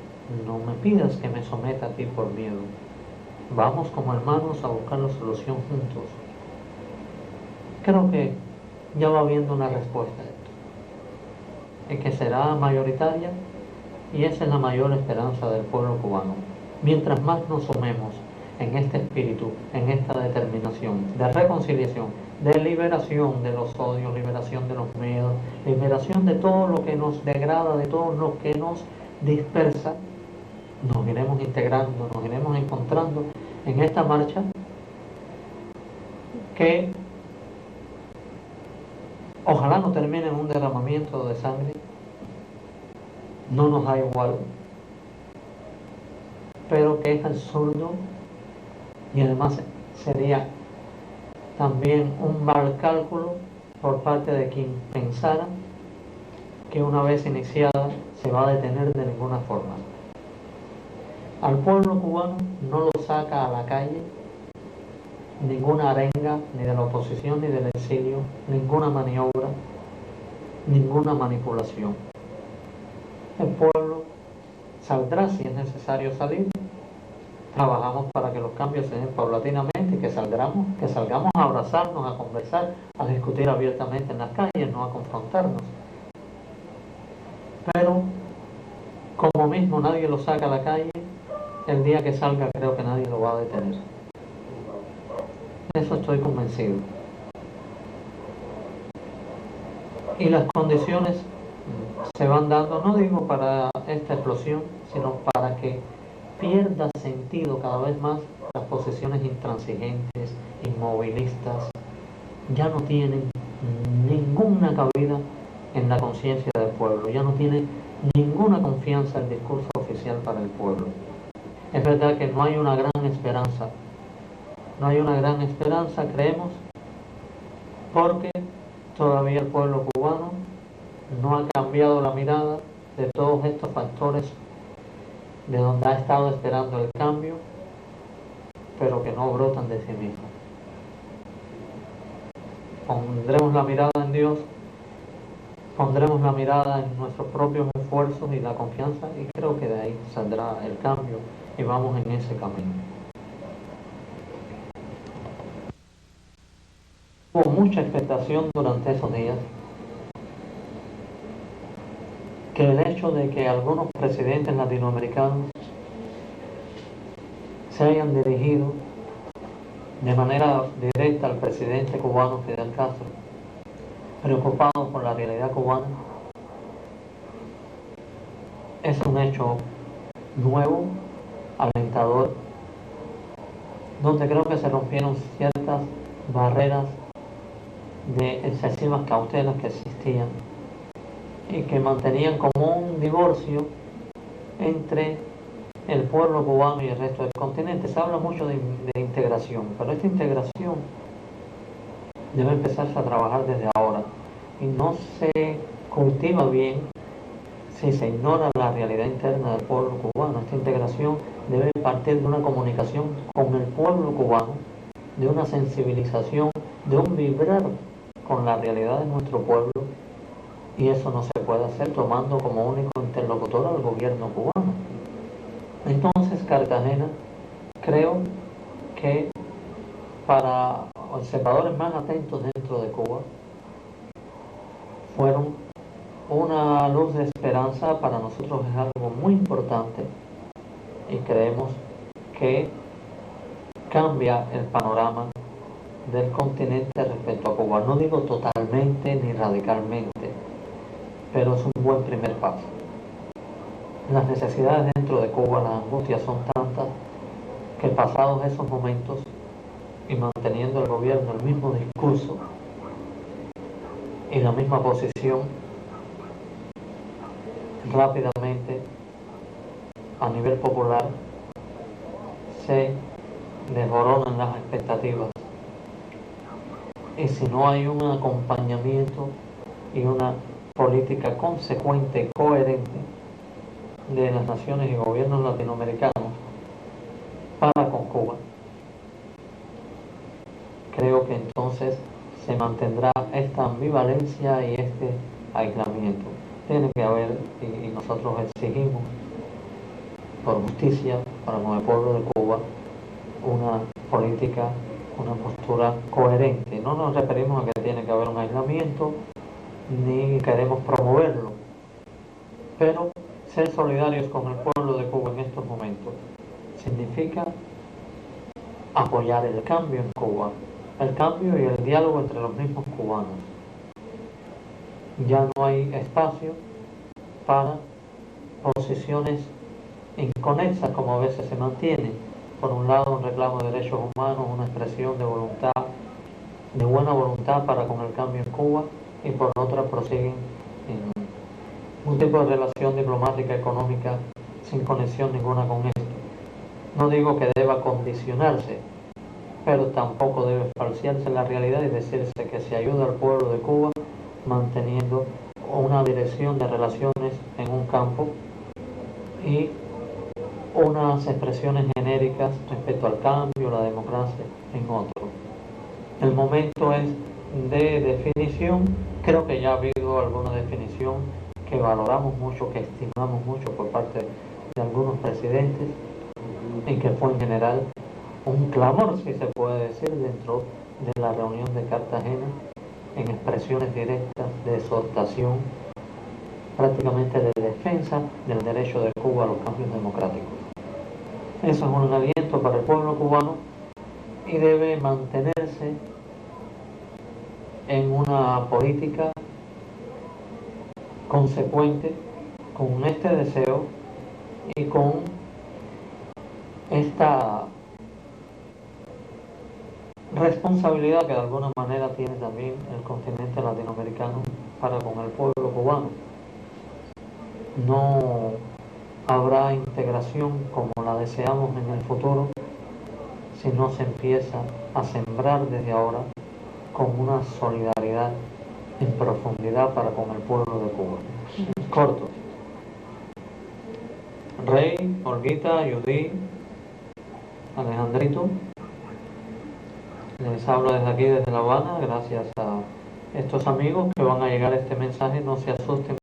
no me pidas que me someta a ti por miedo, vamos como hermanos a buscar la solución juntos. Creo que ya va habiendo una respuesta a esto, y que será mayoritaria, y esa es la mayor esperanza del pueblo cubano. Mientras más nos sumemos en este espíritu, en esta determinación de reconciliación, de liberación de los odios, liberación de los miedos, liberación de todo lo que nos degrada, de todo lo que nos dispersa, nos iremos integrando, nos iremos encontrando en esta marcha que ojalá no termine en un derramamiento de sangre. No nos da igual, pero que es absurdo y además sería también un mal cálculo por parte de quien pensara que una vez iniciada se va a detener de ninguna forma. Al pueblo cubano no lo saca a la calle ninguna arenga, ni de la oposición ni del exilio, ninguna maniobra, ninguna manipulación. El pueblo saldrá si es necesario salir. Trabajamos para que los cambios se den paulatinamente y que salgamos a abrazarnos, a conversar, a discutir abiertamente en las calles, no a confrontarnos. Pero como mismo nadie lo saca a la calle, el día que salga creo que nadie lo va a detener. De eso estoy convencido. Y las condiciones se van dando, no digo para esta explosión, sino para que pierda sentido cada vez más las posiciones intransigentes, inmovilistas. Ya no tienen ninguna cabida en la conciencia del pueblo, ya no tiene ninguna confianza el discurso oficial para el pueblo. Es verdad que no hay una gran esperanza, no hay una gran esperanza, creemos, porque todavía el pueblo cubano no ha cambiado la mirada de todos estos factores de donde ha estado esperando el cambio, pero que no brotan de sí mismos. Pondremos la mirada en Dios, pondremos la mirada en nuestros propios esfuerzos y la confianza, y creo que de ahí saldrá el cambio y vamos en ese camino. Hubo mucha expectación durante esos días que el hecho de que algunos presidentes latinoamericanos se hayan dirigido de manera directa al presidente cubano Fidel Castro, preocupados por la realidad cubana, es un hecho nuevo, alentador, donde creo que se rompieron ciertas barreras de excesivas cautelas que existían y que mantenían como un divorcio entre el pueblo cubano y el resto del continente. Se habla mucho de integración, pero esta integración debe empezarse a trabajar desde ahora y no se cultiva bien si se ignora la realidad interna del pueblo cubano. Esta integración debe partir de una comunicación con el pueblo cubano, de una sensibilización, de un vibrar con la realidad de nuestro pueblo, y eso no se puede hacer tomando como único interlocutor al gobierno cubano. Entonces Cartagena, creo que para observadores más atentos dentro de Cuba, fueron una luz de esperanza. Para nosotros es algo muy importante y creemos que cambia el panorama del continente respecto a Cuba. No digo totalmente ni radicalmente, pero es un buen primer paso. Las necesidades dentro de Cuba, las angustias son tantas que pasados esos momentos y manteniendo el gobierno el mismo discurso y la misma posición, rápidamente a nivel popular se desboronan las expectativas, y si no hay un acompañamiento y una política consecuente y coherente de las naciones y gobiernos latinoamericanos para con Cuba, creo que entonces se mantendrá esta ambivalencia y este aislamiento. Tiene que haber, y nosotros exigimos por justicia para con el pueblo de Cuba, una política, una postura coherente. No nos referimos a que tiene que haber un aislamiento, ni queremos promoverlo, pero ser solidarios con el pueblo de Cuba en estos momentos significa apoyar el cambio en Cuba, el cambio y el diálogo entre los mismos cubanos. Ya no hay espacio para posiciones inconexas como a veces se mantiene. Por un lado, un reclamo de derechos humanos, una expresión de voluntad, de buena voluntad para con el cambio en Cuba, y por otra prosiguen en un tipo de relación diplomática económica sin conexión ninguna con esto. No digo que deba condicionarse, pero tampoco debe falsearse la realidad y decirse que se ayuda al pueblo de Cuba manteniendo una dirección de relaciones en un campo y unas expresiones genéricas respecto al cambio, la democracia en otro. El momento es de definición. Creo que ya ha habido alguna definición que valoramos mucho, que estimamos mucho por parte de algunos presidentes, y que fue en general un clamor, si se puede decir, dentro de la reunión de Cartagena, en expresiones directas de exhortación, prácticamente de defensa del derecho de Cuba a los cambios democráticos. Eso es un aliento para el pueblo cubano y debe mantenerse en una política consecuente con este deseo y con esta responsabilidad que de alguna manera tiene también el continente latinoamericano para con el pueblo cubano. No habrá integración como la deseamos en el futuro si no se empieza a sembrar desde ahora con una solidaridad en profundidad para con el pueblo de Cuba. Corto. Rey, Olguita, Judí, Alejandrito, les hablo desde aquí, desde La Habana, gracias a estos amigos que van a llegar este mensaje. No se asusten.